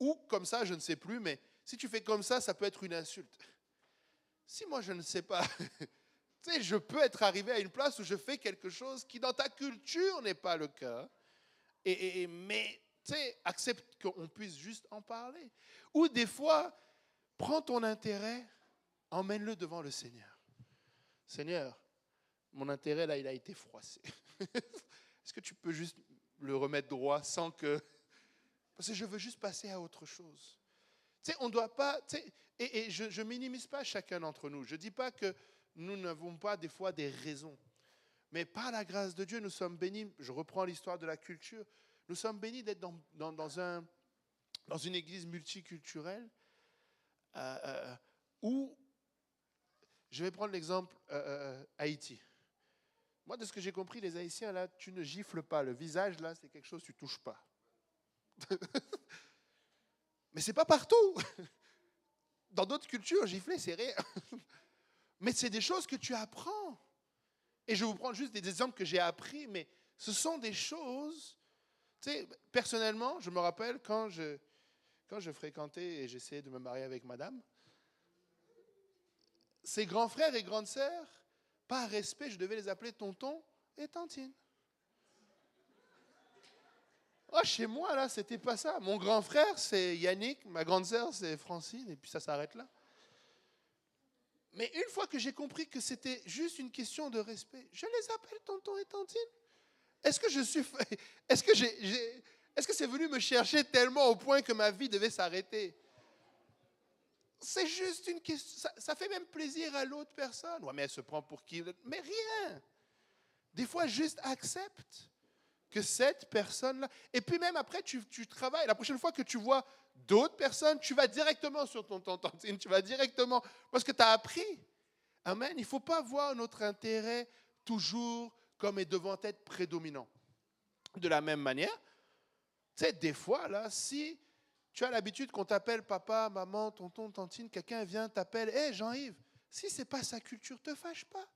ou comme ça, je ne sais plus, mais si tu fais comme ça peut être une insulte. Si moi, je ne sais pas, tu sais, je peux être arrivé à une place où je fais quelque chose qui, dans ta culture, n'est pas le cas. Mais, tu sais, accepte qu'on puisse juste en parler. Ou des fois, prends ton intérêt, emmène-le devant le Seigneur. Seigneur, mon intérêt, là, il a été froissé. Est-ce que tu peux juste le remettre droit sans que... Parce que je veux juste passer à autre chose. Tu sais, on ne doit pas... Tu sais, et je ne minimise pas chacun d'entre nous. Je ne dis pas que nous n'avons pas des fois des raisons. Mais par la grâce de Dieu, nous sommes bénis. Je reprends l'histoire de la culture. Nous sommes bénis d'être dans une église multiculturelle où, je vais prendre l'exemple Haïti. Moi, de ce que j'ai compris, les Haïtiens, là, tu ne gifles pas. Le visage, là, c'est quelque chose que tu ne touches pas. Mais ce n'est pas partout. Dans d'autres cultures, gifler, c'est rien. Mais c'est des choses que tu apprends. Et je vais vous prendre juste des exemples que j'ai appris, mais ce sont des choses... Tu sais, personnellement, je me rappelle quand je fréquentais et j'essayais de me marier avec madame, ses grands frères et grandes sœurs, par respect, je devais les appeler tonton et tantine. Oh, chez moi, là, c'était pas ça. Mon grand frère, c'est Yannick, ma grande sœur, c'est Francine, et puis ça s'arrête là. Mais une fois que j'ai compris que c'était juste une question de respect, je les appelle tonton et tantine. Est-ce que c'est venu me chercher tellement au point que ma vie devait s'arrêter? C'est juste une question. Ça fait même plaisir à l'autre personne. Ouais, mais elle se prend pour qui? Mais rien. Des fois, juste accepte que cette personne-là... Et puis même après, tu travailles. La prochaine fois que tu vois d'autres personnes, tu vas directement sur ton tantine. Tu vas directement... Parce que tu as appris. Amen. Il ne faut pas voir notre intérêt toujours comme et devant être prédominant. De la même manière, tu sais, des fois, là, si tu as l'habitude qu'on t'appelle papa, maman, tonton, tantine, quelqu'un vient, t'appelle, hé, Jean-Yves, si ce n'est pas sa culture, ne te fâche pas.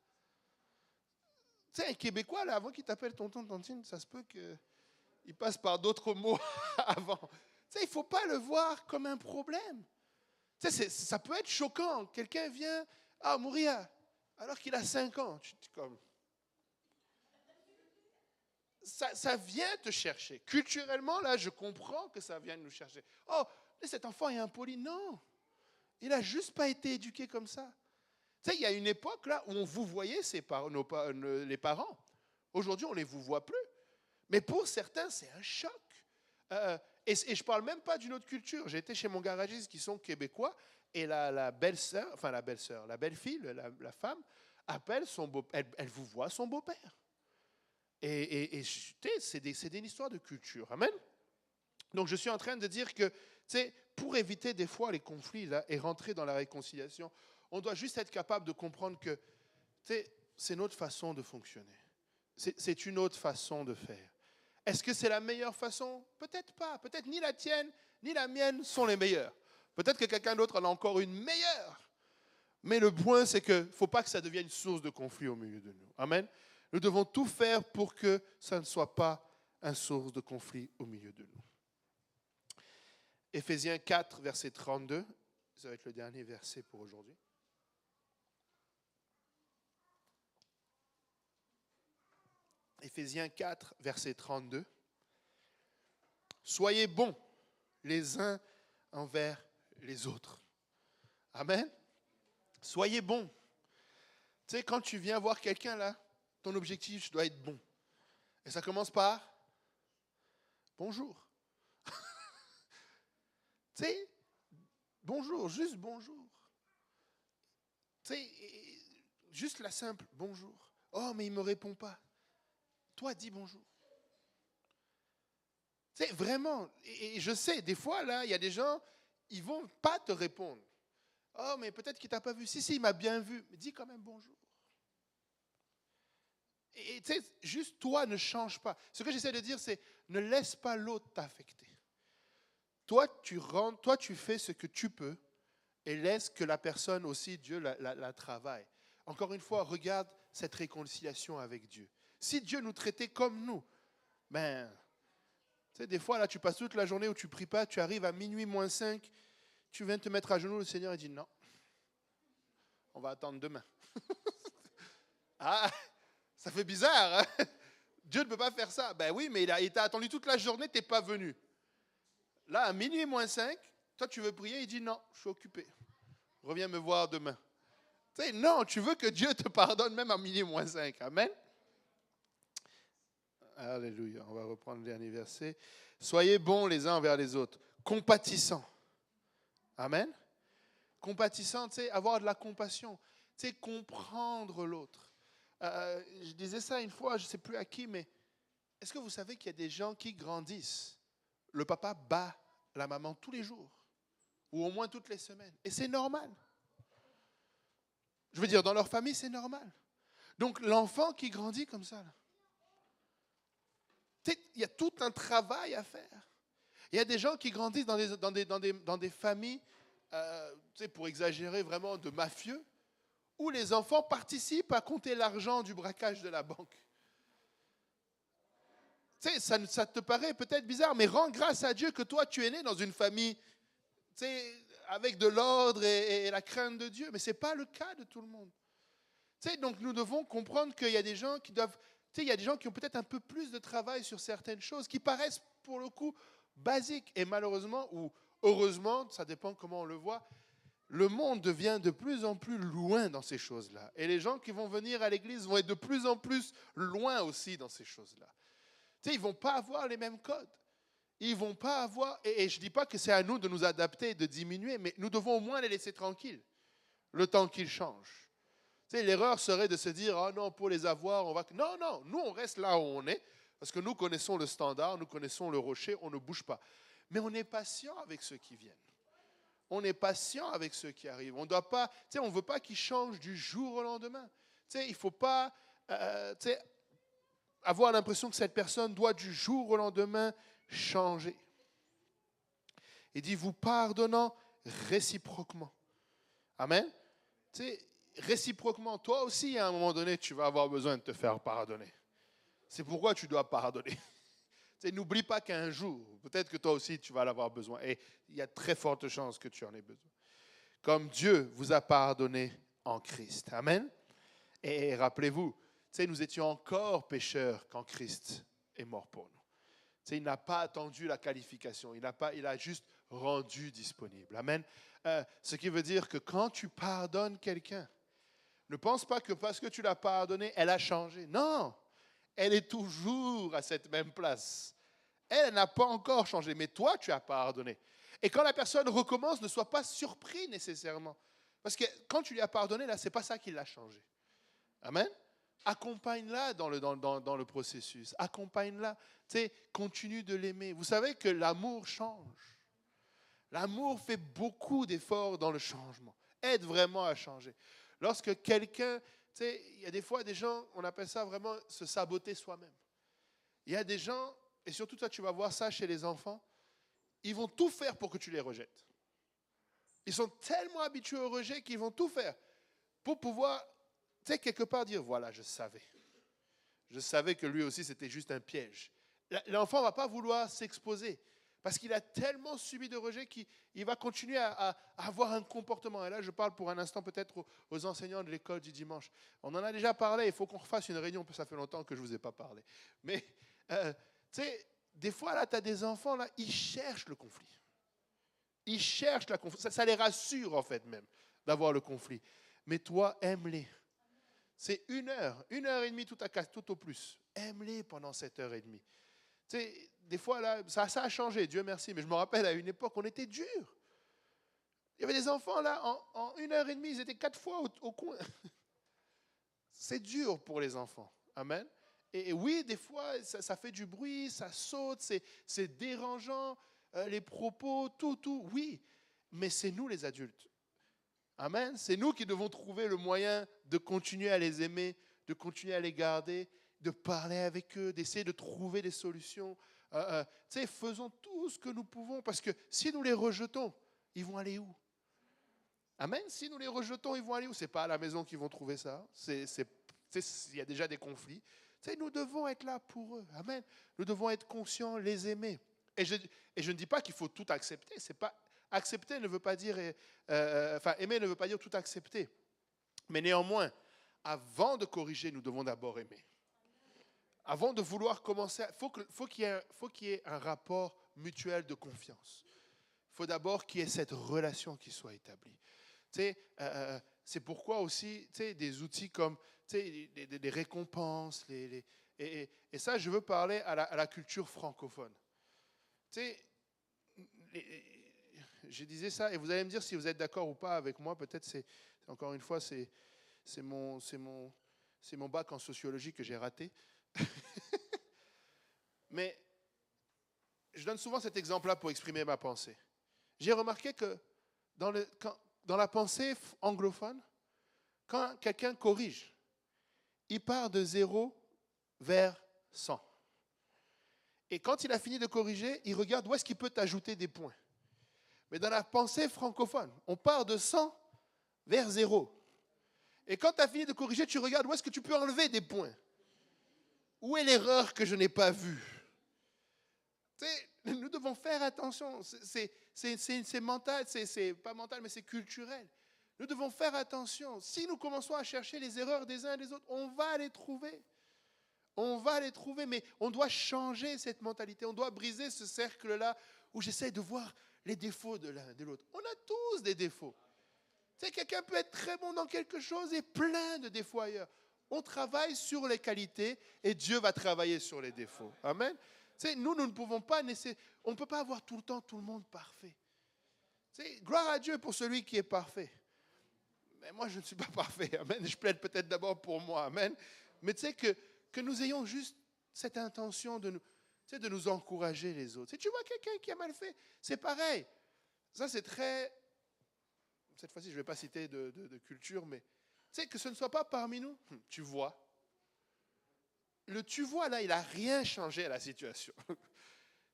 Tu sais, un Québécois, là, avant qu'il t'appelle tonton, tantine, ça se peut qu'il passe par d'autres mots avant. Tu sais, il ne faut pas le voir comme un problème. Tu sais, ça peut être choquant. Quelqu'un vient, ah, Mouria, alors qu'il a 5 ans. Tu dis comme... Ça vient te chercher. Culturellement, là, je comprends que ça vient nous chercher. Oh, cet enfant est impoli. Non, il n'a juste pas été éduqué comme ça. Tu sais, il y a une époque là où on vous voyait les parents. Aujourd'hui, on ne les vous voit plus. Mais pour certains, c'est un choc. Et je ne parle même pas d'une autre culture. J'ai été chez mon garagiste qui sont québécois et la belle-sœur, enfin la belle-sœur, la belle-fille, la femme, appelle son beau-père. Elle vous voit son beau-père. Et c'est une histoire de culture. Amen. Donc, je suis en train de dire que, pour éviter des fois les conflits là, et rentrer dans la réconciliation, on doit juste être capable de comprendre que c'est notre façon de fonctionner. C'est une autre façon de faire. Est-ce que c'est la meilleure façon? Peut-être pas. Peut-être ni la tienne, ni la mienne sont les meilleures. Peut-être que quelqu'un d'autre en a encore une meilleure. Mais le point, c'est qu'il ne faut pas que ça devienne une source de conflit au milieu de nous. Amen. Nous devons tout faire pour que ça ne soit pas une source de conflit au milieu de nous. Éphésiens 4, verset 32. Ça va être le dernier verset pour aujourd'hui. Éphésiens 4, verset 32. Soyez bons les uns envers les autres. Amen. Soyez bons. Tu sais, quand tu viens voir quelqu'un là, ton objectif doit être bon. Et ça commence par bonjour. Tu sais, bonjour, juste bonjour. Tu sais, juste la simple bonjour. Oh, mais il ne me répond pas. Toi, dis bonjour. Tu sais, vraiment, et je sais, des fois, là, il y a des gens, ils ne vont pas te répondre. Oh, mais peut-être qu'il ne t'a pas vu. Si, il m'a bien vu. Mais dis quand même bonjour. Et tu sais, juste toi, ne change pas. Ce que j'essaie de dire, c'est ne laisse pas l'autre t'affecter. Toi, tu rentres, toi, tu fais ce que tu peux et laisse que la personne aussi, Dieu la travaille. Encore une fois, regarde cette réconciliation avec Dieu. Si Dieu nous traitait comme nous, ben, tu sais, des fois, là, tu passes toute la journée où tu ne pries pas, tu arrives à minuit moins 5, tu viens te mettre à genoux, le Seigneur il dit non, on va attendre demain. Ah, ça fait bizarre, hein? Dieu ne peut pas faire ça. Ben oui, mais il t'a attendu toute la journée, tu n'es pas venu. Là, à minuit moins 5, toi tu veux prier, il dit non, je suis occupé. Reviens me voir demain. Tu sais, non, tu veux que Dieu te pardonne même à minuit moins 5. Amen. Alléluia. On va reprendre le dernier verset. Soyez bons les uns envers les autres, compatissants. Amen. Compatissant, tu sais, avoir de la compassion, tu sais, comprendre l'autre. Je disais ça une fois, je ne sais plus à qui, mais est-ce que vous savez qu'il y a des gens qui grandissent? Le papa bat la maman tous les jours, ou au moins toutes les semaines. Et c'est normal. Je veux dire, dans leur famille, c'est normal. Donc, l'enfant qui grandit comme ça, là, il y a tout un travail à faire. Il y a des gens qui grandissent dans des familles, pour exagérer vraiment, de mafieux, où les enfants participent à compter l'argent du braquage de la banque. Ça te paraît peut-être bizarre, mais rends grâce à Dieu que toi, tu es né dans une famille avec de l'ordre et la crainte de Dieu. Mais ce n'est pas le cas de tout le monde. Donc nous devons comprendre qu'il y a des gens qui doivent... il y a des gens qui ont peut-être un peu plus de travail sur certaines choses qui paraissent pour le coup basiques. Et malheureusement, ou heureusement, ça dépend comment on le voit, le monde devient de plus en plus loin dans ces choses-là. Et les gens qui vont venir à l'église vont être de plus en plus loin aussi dans ces choses-là. Ils ne vont pas avoir les mêmes codes. Ils vont pas avoir... Et je ne dis pas que c'est à nous de nous adapter et de diminuer, mais nous devons au moins les laisser tranquilles, le temps qu'ils changent. L'erreur serait de se dire, ah non, pour les avoir, on va... Non, non, nous, on reste là où on est, parce que nous connaissons le standard, nous connaissons le rocher, on ne bouge pas. Mais on est patient avec ceux qui viennent. On est patient avec ceux qui arrivent. On doit pas, on ne veut pas qu'ils changent du jour au lendemain. Il ne faut pas avoir l'impression que cette personne doit du jour au lendemain changer. Il dit, vous pardonnant réciproquement. Amen. Réciproquement, toi aussi, à un moment donné, tu vas avoir besoin de te faire pardonner. C'est pourquoi tu dois pardonner. N'oublie pas qu'un jour, peut-être que toi aussi, tu vas en avoir besoin. Et il y a très forte chance que tu en aies besoin. Comme Dieu vous a pardonné en Christ. Amen. Et rappelez-vous, nous étions encore pécheurs quand Christ est mort pour nous. Il n'a pas attendu la qualification. Il a juste rendu disponible. Amen. Ce qui veut dire que quand tu pardonnes quelqu'un, ne pense pas que parce que tu l'as pardonné, elle a changé. Non, elle est toujours à cette même place. Elle n'a pas encore changé, mais toi, tu as pardonné. Et quand la personne recommence, ne sois pas surpris nécessairement. Parce que quand tu lui as pardonné, là, ce n'est pas ça qui l'a changé. Amen. Accompagne-la dans le processus. Accompagne-la. Continue de l'aimer. Vous savez que l'amour change. L'amour fait beaucoup d'efforts dans le changement. Aide vraiment à changer. Lorsque quelqu'un, il y a des fois des gens, on appelle ça vraiment se saboter soi-même. Il y a des gens, et surtout toi tu vas voir ça chez les enfants, ils vont tout faire pour que tu les rejettes. Ils sont tellement habitués au rejet qu'ils vont tout faire pour pouvoir, quelque part dire, voilà, je savais. Je savais que lui aussi c'était juste un piège. L'enfant ne va pas vouloir s'exposer. Parce qu'il a tellement subi de rejet qu'il va continuer à avoir un comportement. Et là, je parle pour un instant peut-être aux enseignants de l'école du dimanche. On en a déjà parlé, il faut qu'on refasse une réunion, ça fait longtemps que je ne vous ai pas parlé. Mais, des fois, là, tu as des enfants, là, ils cherchent le conflit. Ils cherchent la conflit. Ça les rassure, en fait, même, d'avoir le conflit. Mais toi, aime-les. C'est 1 heure, 1h30 tout au plus. Aime-les pendant cette heure et demie. Des fois, là, ça a changé, Dieu merci, mais je me rappelle, à une époque, on était dur. Il y avait des enfants, là, en 1h30, ils étaient 4 fois au coin. C'est dur pour les enfants. Amen. Et oui, des fois, ça fait du bruit, ça saute, c'est dérangeant, les propos, tout, oui. Mais c'est nous, les adultes. Amen. C'est nous qui devons trouver le moyen de continuer à les aimer, de continuer à les garder, de parler avec eux, d'essayer de trouver des solutions. Faisons tout ce que nous pouvons, parce que si nous les rejetons, ils vont aller où? Amen. Si nous les rejetons, ils vont aller où? Ce n'est pas à la maison qu'ils vont trouver ça. Il y a déjà des conflits. Nous devons être là pour eux. Amen. Nous devons être conscients, les aimer. Et je ne dis pas qu'il faut tout accepter. C'est pas, accepter ne veut pas dire... aimer ne veut pas dire tout accepter. Mais néanmoins, avant de corriger, nous devons d'abord aimer. Avant de vouloir commencer, faut qu'il y ait un rapport mutuel de confiance. Il faut d'abord qu'il y ait cette relation qui soit établie. C'est pourquoi aussi des outils comme des récompenses, et ça, je veux parler à la culture francophone. Je disais ça, et vous allez me dire si vous êtes d'accord ou pas avec moi. Peut-être encore une fois, c'est mon bac en sociologie que j'ai raté. Mais je donne souvent cet exemple-là pour exprimer ma pensée. J'ai remarqué que dans la pensée anglophone, quand quelqu'un corrige, il part de 0 vers 100. Et quand il a fini de corriger, il regarde où est-ce qu'il peut t'ajouter des points. Mais dans la pensée francophone, on part de 100 vers 0. Et quand tu as fini de corriger, tu regardes où est-ce que tu peux enlever des points. Où est l'erreur que je n'ai pas vue? Nous devons faire attention. C'est mental, c'est pas mental, mais c'est culturel. Nous devons faire attention. Si nous commençons à chercher les erreurs des uns et des autres, on va les trouver. On va les trouver, mais on doit changer cette mentalité. On doit briser ce cercle-là où j'essaie de voir les défauts de l'un et de l'autre. On a tous des défauts. Quelqu'un peut être très bon dans quelque chose et plein de défauts ailleurs. On travaille sur les qualités et Dieu va travailler sur les défauts. Amen. Nous ne pouvons pas on ne peut pas avoir tout le temps tout le monde parfait. Gloire à Dieu pour celui qui est parfait. Mais moi, je ne suis pas parfait. Amen. Je plaide peut-être d'abord pour moi. Amen. Mais que nous ayons juste cette intention de nous encourager les autres. Si tu vois quelqu'un qui a mal fait, c'est pareil. Ça, c'est très... Cette fois-ci, je ne vais pas citer de culture, mais que ce ne soit pas parmi nous. Tu vois. Le tu vois, là, il n'a rien changé à la situation.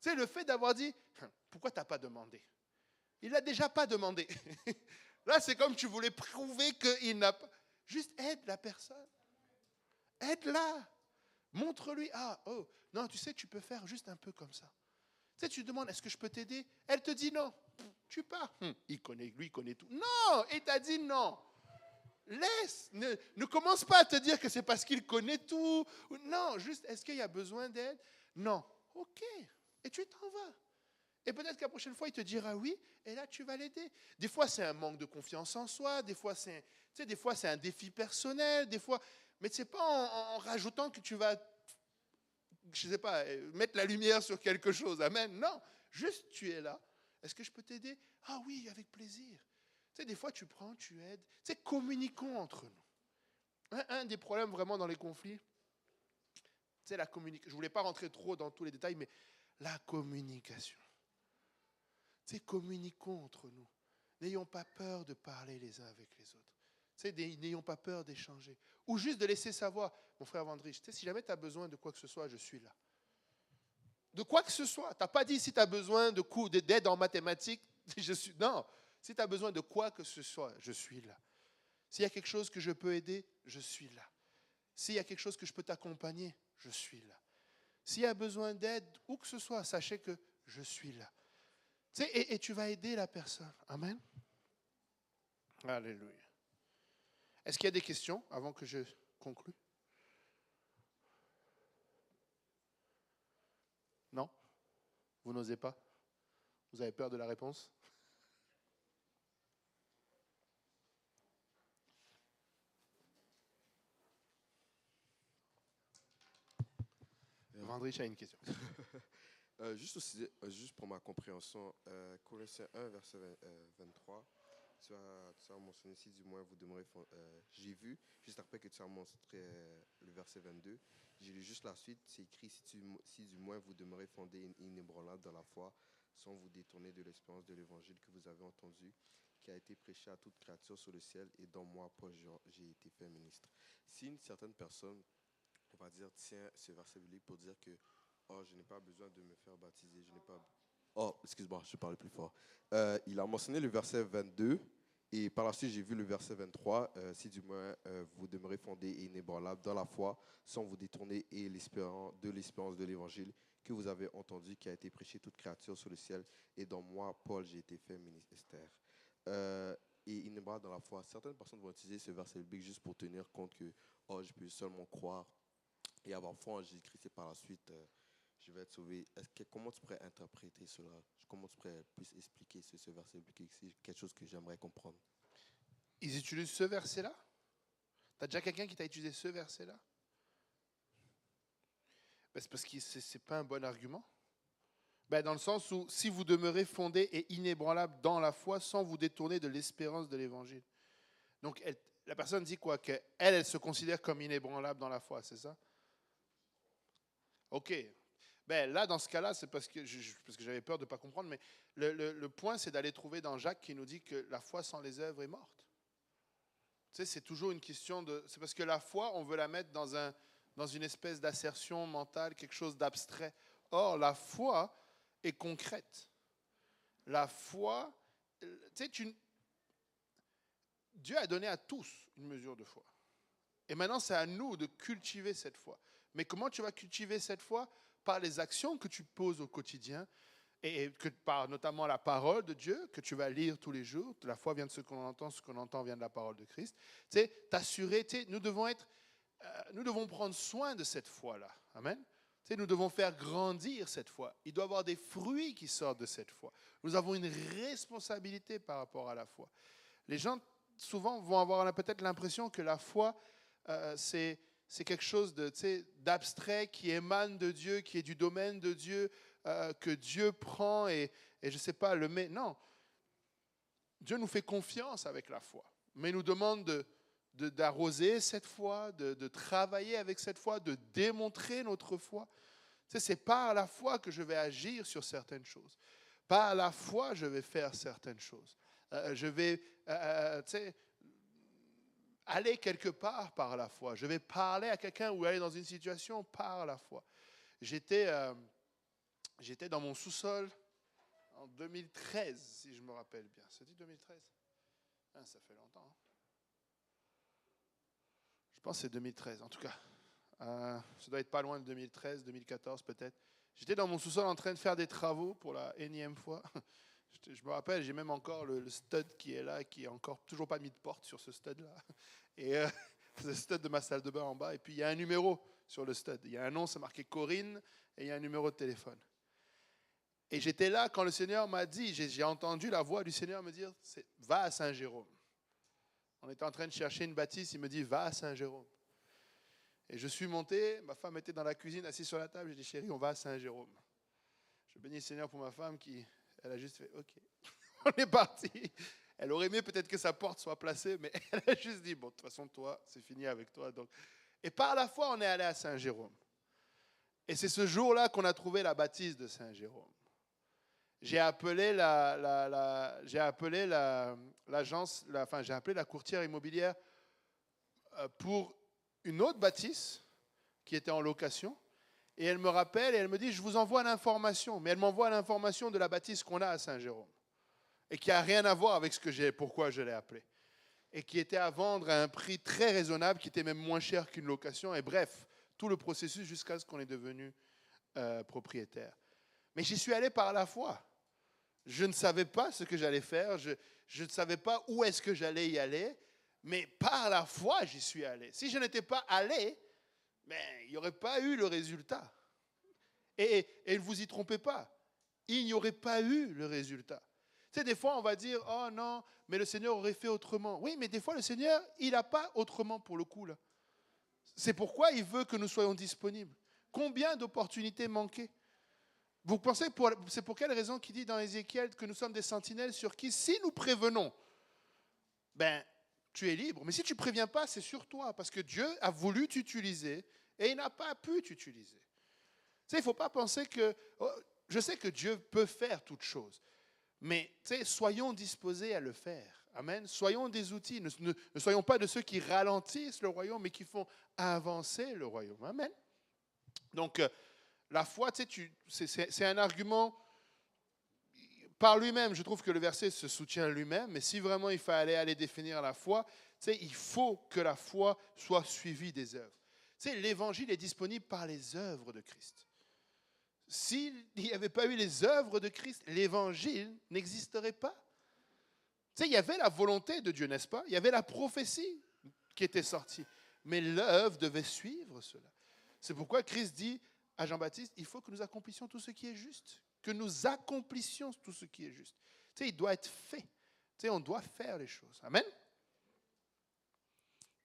Le fait d'avoir dit, pourquoi tu n'as pas demandé? Il n'a déjà pas demandé. Là, c'est comme tu voulais prouver qu'il n'a pas... Juste aide la personne. Aide-la. Montre-lui. Non, tu sais, tu peux faire juste un peu comme ça. Tu demandes, est-ce que je peux t'aider? Elle te dit non. Tu pars. Lui, il connaît tout. Non, il t'a dit non. Laisse. Ne commence pas à te dire que c'est parce qu'il connaît tout. Non, juste, est-ce qu'il y a besoin d'aide? Non. OK. Et tu t'en vas. Et peut-être qu'à la prochaine fois, il te dira oui, et là, tu vas l'aider. Des fois, c'est un manque de confiance en soi. Des fois, c'est un défi personnel. Des fois, mais ce n'est pas en rajoutant que tu vas, je ne sais pas, mettre la lumière sur quelque chose. Amen. Non, juste tu es là. Est-ce que je peux t'aider? Ah oui, avec plaisir. Des fois, tu prends, tu aides. Communiquons entre nous. Un des problèmes vraiment dans les conflits, c'est la communication. Je ne voulais pas rentrer trop dans tous les détails, mais la communication. Communiquons entre nous. N'ayons pas peur de parler les uns avec les autres. N'ayons pas peur d'échanger. Ou juste de laisser savoir, mon frère Vandrich, si jamais tu as besoin de quoi que ce soit, je suis là. De quoi que ce soit. Tu n'as pas dit si tu as besoin d'aide en mathématiques, je suis. Non. Si tu as besoin de quoi que ce soit, je suis là. S'il y a quelque chose que je peux aider, je suis là. S'il y a quelque chose que je peux t'accompagner, je suis là. S'il y a besoin d'aide, où que ce soit, sachez que je suis là. Et tu vas aider la personne. Amen. Alléluia. Est-ce qu'il y a des questions avant que je conclue? Non? Vous n'osez pas? Vous avez peur de la réponse? Vandrich a une question. Juste pour ma compréhension, Colossiens 1, verset 23, tu as mentionné si du moins vous demeurez... j'ai vu, juste après que tu as montré le verset 22, j'ai lu juste la suite, c'est écrit si du moins vous demeurez fondés inébranlables dans la foi, sans vous détourner de l'espérance de l'évangile que vous avez entendu, qui a été prêché à toute créature sur le ciel et dont moi, Paul, j'ai été fait ministre. Si une certaine personne, on va dire, tient ce verset biblique pour dire que je n'ai pas besoin de me faire baptiser, excuse-moi, je parle plus fort. Il a mentionné le verset 22 Et par la suite, j'ai vu le verset 23, si du moins vous demeurez fondés et inébranlables dans la foi, sans vous détourner de l'espérance de l'évangile que vous avez entendu, qui a été prêché toute créature sur le ciel, et dont moi, Paul, j'ai été fait ministère. Et inébranlable dans la foi. Certaines personnes vont utiliser ce verset biblique juste pour tenir compte que oh, je peux seulement croire et avoir foi en Jésus-Christ et par la suite, je vais être sauvé. Comment tu pourrais interpréter cela? Comment tu pourrais plus expliquer ce verset biblique? C'est quelque chose que j'aimerais comprendre. Ils utilisent ce verset-là? Tu as déjà quelqu'un qui t'a utilisé ce verset-là? Ben, c'est parce que ce n'est pas un bon argument. Ben, dans le sens où si vous demeurez fondés et inébranlables dans la foi sans vous détourner de l'espérance de l'évangile. Donc la personne dit quoi? Elle se considère comme inébranlable dans la foi, c'est ça? Ok. Ben, là, dans ce cas-là, c'est parce que j'avais peur de ne pas comprendre, mais le point, c'est d'aller trouver dans Jacques qui nous dit que la foi sans les œuvres est morte. Tu sais, c'est toujours une question de... C'est parce que la foi, on veut la mettre dans une espèce d'assertion mentale, quelque chose d'abstrait. Or, la foi est concrète. La foi... Tu sais, Dieu a donné à tous une mesure de foi. Et maintenant, c'est à nous de cultiver cette foi. Mais comment tu vas cultiver cette foi? Par les actions que tu poses au quotidien, et par notamment la parole de Dieu que tu vas lire tous les jours. La foi vient de ce qu'on entend vient de la parole de Christ. Tu sais, t'assurer, nous devons prendre soin de cette foi-là. Amen. Tu sais, nous devons faire grandir cette foi. Il doit y avoir des fruits qui sortent de cette foi. Nous avons une responsabilité par rapport à la foi. Les gens, souvent, vont avoir peut-être l'impression que la foi, c'est quelque chose d'abstrait qui émane de Dieu, qui est du domaine de Dieu, que Dieu prend et je ne sais pas, le met. Non. Dieu nous fait confiance avec la foi, mais il nous demande d'arroser cette foi, de travailler avec cette foi, de démontrer notre foi. Tu sais, c'est par la foi que je vais agir sur certaines choses. Par la foi, je vais faire certaines choses. Je vais, aller quelque part par la foi. Je vais parler à quelqu'un ou aller dans une situation par la foi. J'étais dans mon sous-sol en 2013, si je me rappelle bien. Ça dit 2013? Ah, ça fait longtemps. Hein? Je pense que c'est 2013, en tout cas. Ça doit être pas loin de 2013, 2014 peut-être. J'étais dans mon sous-sol en train de faire des travaux pour la énième fois. Je me rappelle, j'ai même encore le stud qui est là, qui n'a encore toujours pas mis de porte sur ce stud-là. Et c'est le stud de ma salle de bain en bas. Et puis il y a un numéro sur le stud. Il y a un nom, c'est marqué Corinne, et il y a un numéro de téléphone. Et j'étais là quand le Seigneur m'a dit, j'ai entendu la voix du Seigneur me dire, va à Saint-Jérôme. On était en train de chercher une bâtisse, il me dit, va à Saint-Jérôme. Et je suis monté, ma femme était dans la cuisine, assise sur la table, j'ai dit, chérie, on va à Saint-Jérôme. Je bénis le Seigneur pour ma femme elle a juste fait, ok, on est parti. Elle aurait aimé peut-être que sa porte soit placée, mais elle a juste dit, bon, de toute façon, toi, c'est fini avec toi. Donc. Et par la foi, on est allé à Saint-Jérôme. Et c'est ce jour-là qu'on a trouvé la bâtisse de Saint-Jérôme. J'ai appelé j'ai appelé la courtière immobilière pour une autre bâtisse qui était en location. Et elle me rappelle et elle me dit, je vous envoie l'information. Mais elle m'envoie l'information de la bâtisse qu'on a à Saint-Jérôme. Et qui n'a rien à voir avec pourquoi je l'ai appelé. Et qui était à vendre à un prix très raisonnable, qui était même moins cher qu'une location. Et bref, tout le processus jusqu'à ce qu'on est devenu propriétaire. Mais j'y suis allé par la foi. Je ne savais pas ce que j'allais faire, je ne savais pas où est-ce que j'allais y aller, mais par la foi, j'y suis allé. Si je n'étais pas allé, il n'y aurait pas eu le résultat. Et ne vous y trompez pas, il n'y aurait pas eu le résultat. Tu sais, des fois, on va dire, oh non, mais le Seigneur aurait fait autrement. Oui, mais des fois, le Seigneur, il n'a pas autrement pour le coup, là. C'est pourquoi il veut que nous soyons disponibles. Combien d'opportunités manquées? Vous pensez, c'est pour quelle raison qu'il dit dans Ézéchiel que nous sommes des sentinelles sur qui, si nous prévenons, tu es libre. Mais si tu ne préviens pas, c'est sur toi, parce que Dieu a voulu t'utiliser et il n'a pas pu t'utiliser. Tu sais, il ne faut pas penser que... je sais que Dieu peut faire toutes choses, mais soyons disposés à le faire. Amen. Soyons des outils. Ne soyons pas de ceux qui ralentissent le royaume, mais qui font avancer le royaume. Amen. Donc, la foi, c'est un argument par lui-même, je trouve que le verset se soutient lui-même, mais si vraiment il fallait aller définir la foi, il faut que la foi soit suivie des œuvres. L'évangile est disponible par les œuvres de Christ. S'il n'y avait pas eu les œuvres de Christ, l'évangile n'existerait pas. Il y avait la volonté de Dieu, n'est-ce pas? Il y avait la prophétie qui était sortie, mais l'œuvre devait suivre cela. C'est pourquoi Christ dit à Jean-Baptiste, il faut que nous accomplissions tout ce qui est juste, que nous accomplissions tout ce qui est juste. Il doit être fait. On doit faire les choses. Amen.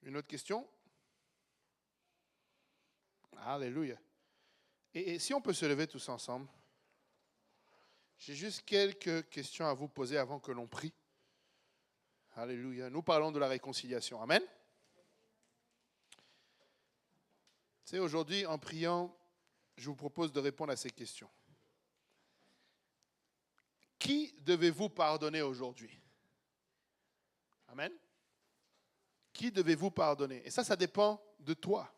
Une autre question? Alléluia. Et si on peut se lever tous ensemble, j'ai juste quelques questions à vous poser avant que l'on prie. Alléluia. Nous parlons de la réconciliation. Amen. Aujourd'hui, en priant, je vous propose de répondre à ces questions. Qui devez-vous pardonner aujourd'hui? Amen. Qui devez-vous pardonner? Et ça dépend de toi.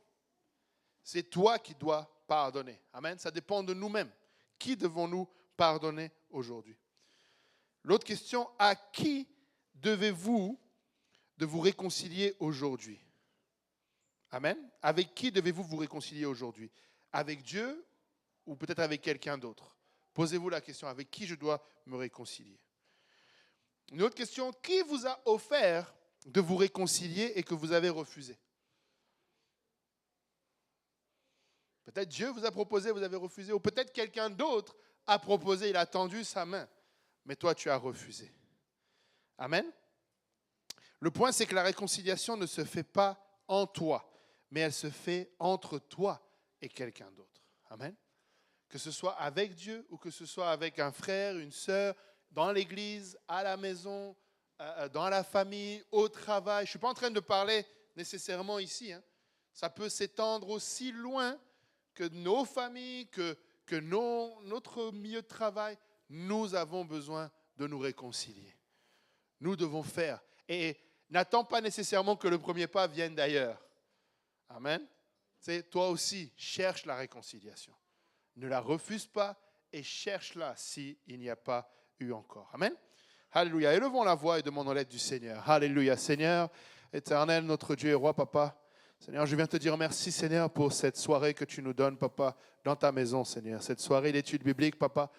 C'est toi qui dois pardonner. Amen. Ça dépend de nous-mêmes. Qui devons-nous pardonner aujourd'hui? L'autre question, à qui devez-vous de vous réconcilier aujourd'hui? Amen. Avec qui devez-vous vous réconcilier aujourd'hui? Avec Dieu ou peut-être avec quelqu'un d'autre? Posez-vous la question, avec qui je dois me réconcilier? Une autre question, qui vous a offert de vous réconcilier et que vous avez refusé? Peut-être Dieu vous a proposé, vous avez refusé, ou peut-être quelqu'un d'autre a proposé, il a tendu sa main, mais toi tu as refusé. Amen. Le point, c'est que la réconciliation ne se fait pas en toi, mais elle se fait entre toi et quelqu'un d'autre. Amen. Que ce soit avec Dieu ou que ce soit avec un frère, une sœur, dans l'église, à la maison, dans la famille, au travail. Je ne suis pas en train de parler nécessairement ici. Ça peut s'étendre aussi loin que nos familles, que notre milieu de travail. Nous avons besoin de nous réconcilier. Nous devons faire. Et n'attends pas nécessairement que le premier pas vienne d'ailleurs. Amen. Toi aussi, cherche la réconciliation. Ne la refuse pas et cherche-la s'il n'y a pas eu encore. Amen. Alléluia. Élevons la voix et demandons l'aide du Seigneur. Alléluia. Seigneur, éternel, notre Dieu et roi, papa. Seigneur, je viens te dire merci, Seigneur, pour cette soirée que tu nous donnes, papa, dans ta maison, Seigneur. Cette soirée d'études bibliques, papa.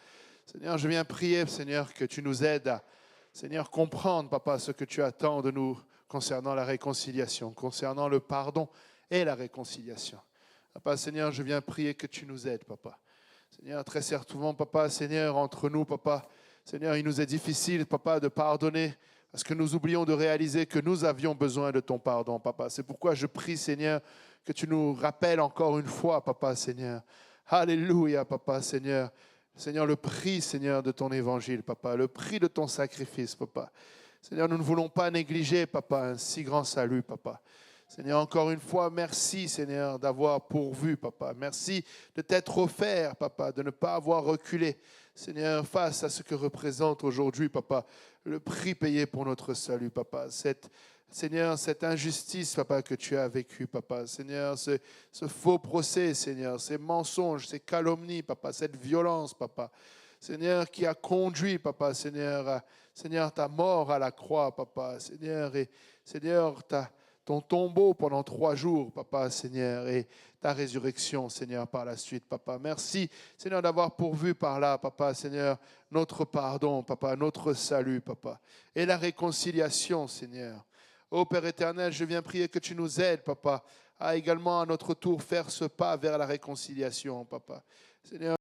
Seigneur, je viens prier, Seigneur, que tu nous aides à, Seigneur, comprendre, papa, ce que tu attends de nous concernant la réconciliation, concernant le pardon et la réconciliation. Papa, Seigneur, je viens prier que tu nous aides, papa. Seigneur, très certainement, papa, Seigneur, entre nous, papa, Seigneur, il nous est difficile, papa, de pardonner parce que nous oublions de réaliser que nous avions besoin de ton pardon, papa. C'est pourquoi je prie, Seigneur, que tu nous rappelles encore une fois, papa, Seigneur. Alléluia, papa, Seigneur. Seigneur, le prix, Seigneur, de ton évangile, papa, le prix de ton sacrifice, papa. Seigneur, nous ne voulons pas négliger, papa, un si grand salut, papa. Seigneur, encore une fois, merci, Seigneur, d'avoir pourvu, papa. Merci de t'être offert, papa, de ne pas avoir reculé, Seigneur, face à ce que représente aujourd'hui, papa, le prix payé pour notre salut, papa. Seigneur, cette injustice, papa, que tu as vécue, papa. Seigneur, ce faux procès, Seigneur, ces mensonges, ces calomnies, papa, cette violence, papa. Seigneur, qui a conduit, papa, Seigneur, ta mort à la croix, papa. Seigneur, et Seigneur, ton tombeau pendant 3 jours, papa, Seigneur, et ta résurrection, Seigneur, par la suite, papa. Merci, Seigneur, d'avoir pourvu par là, papa, Seigneur, notre pardon, papa, notre salut, papa, et la réconciliation, Seigneur. Ô Père éternel, je viens prier que tu nous aides, papa, à également à notre tour faire ce pas vers la réconciliation, papa. Seigneur,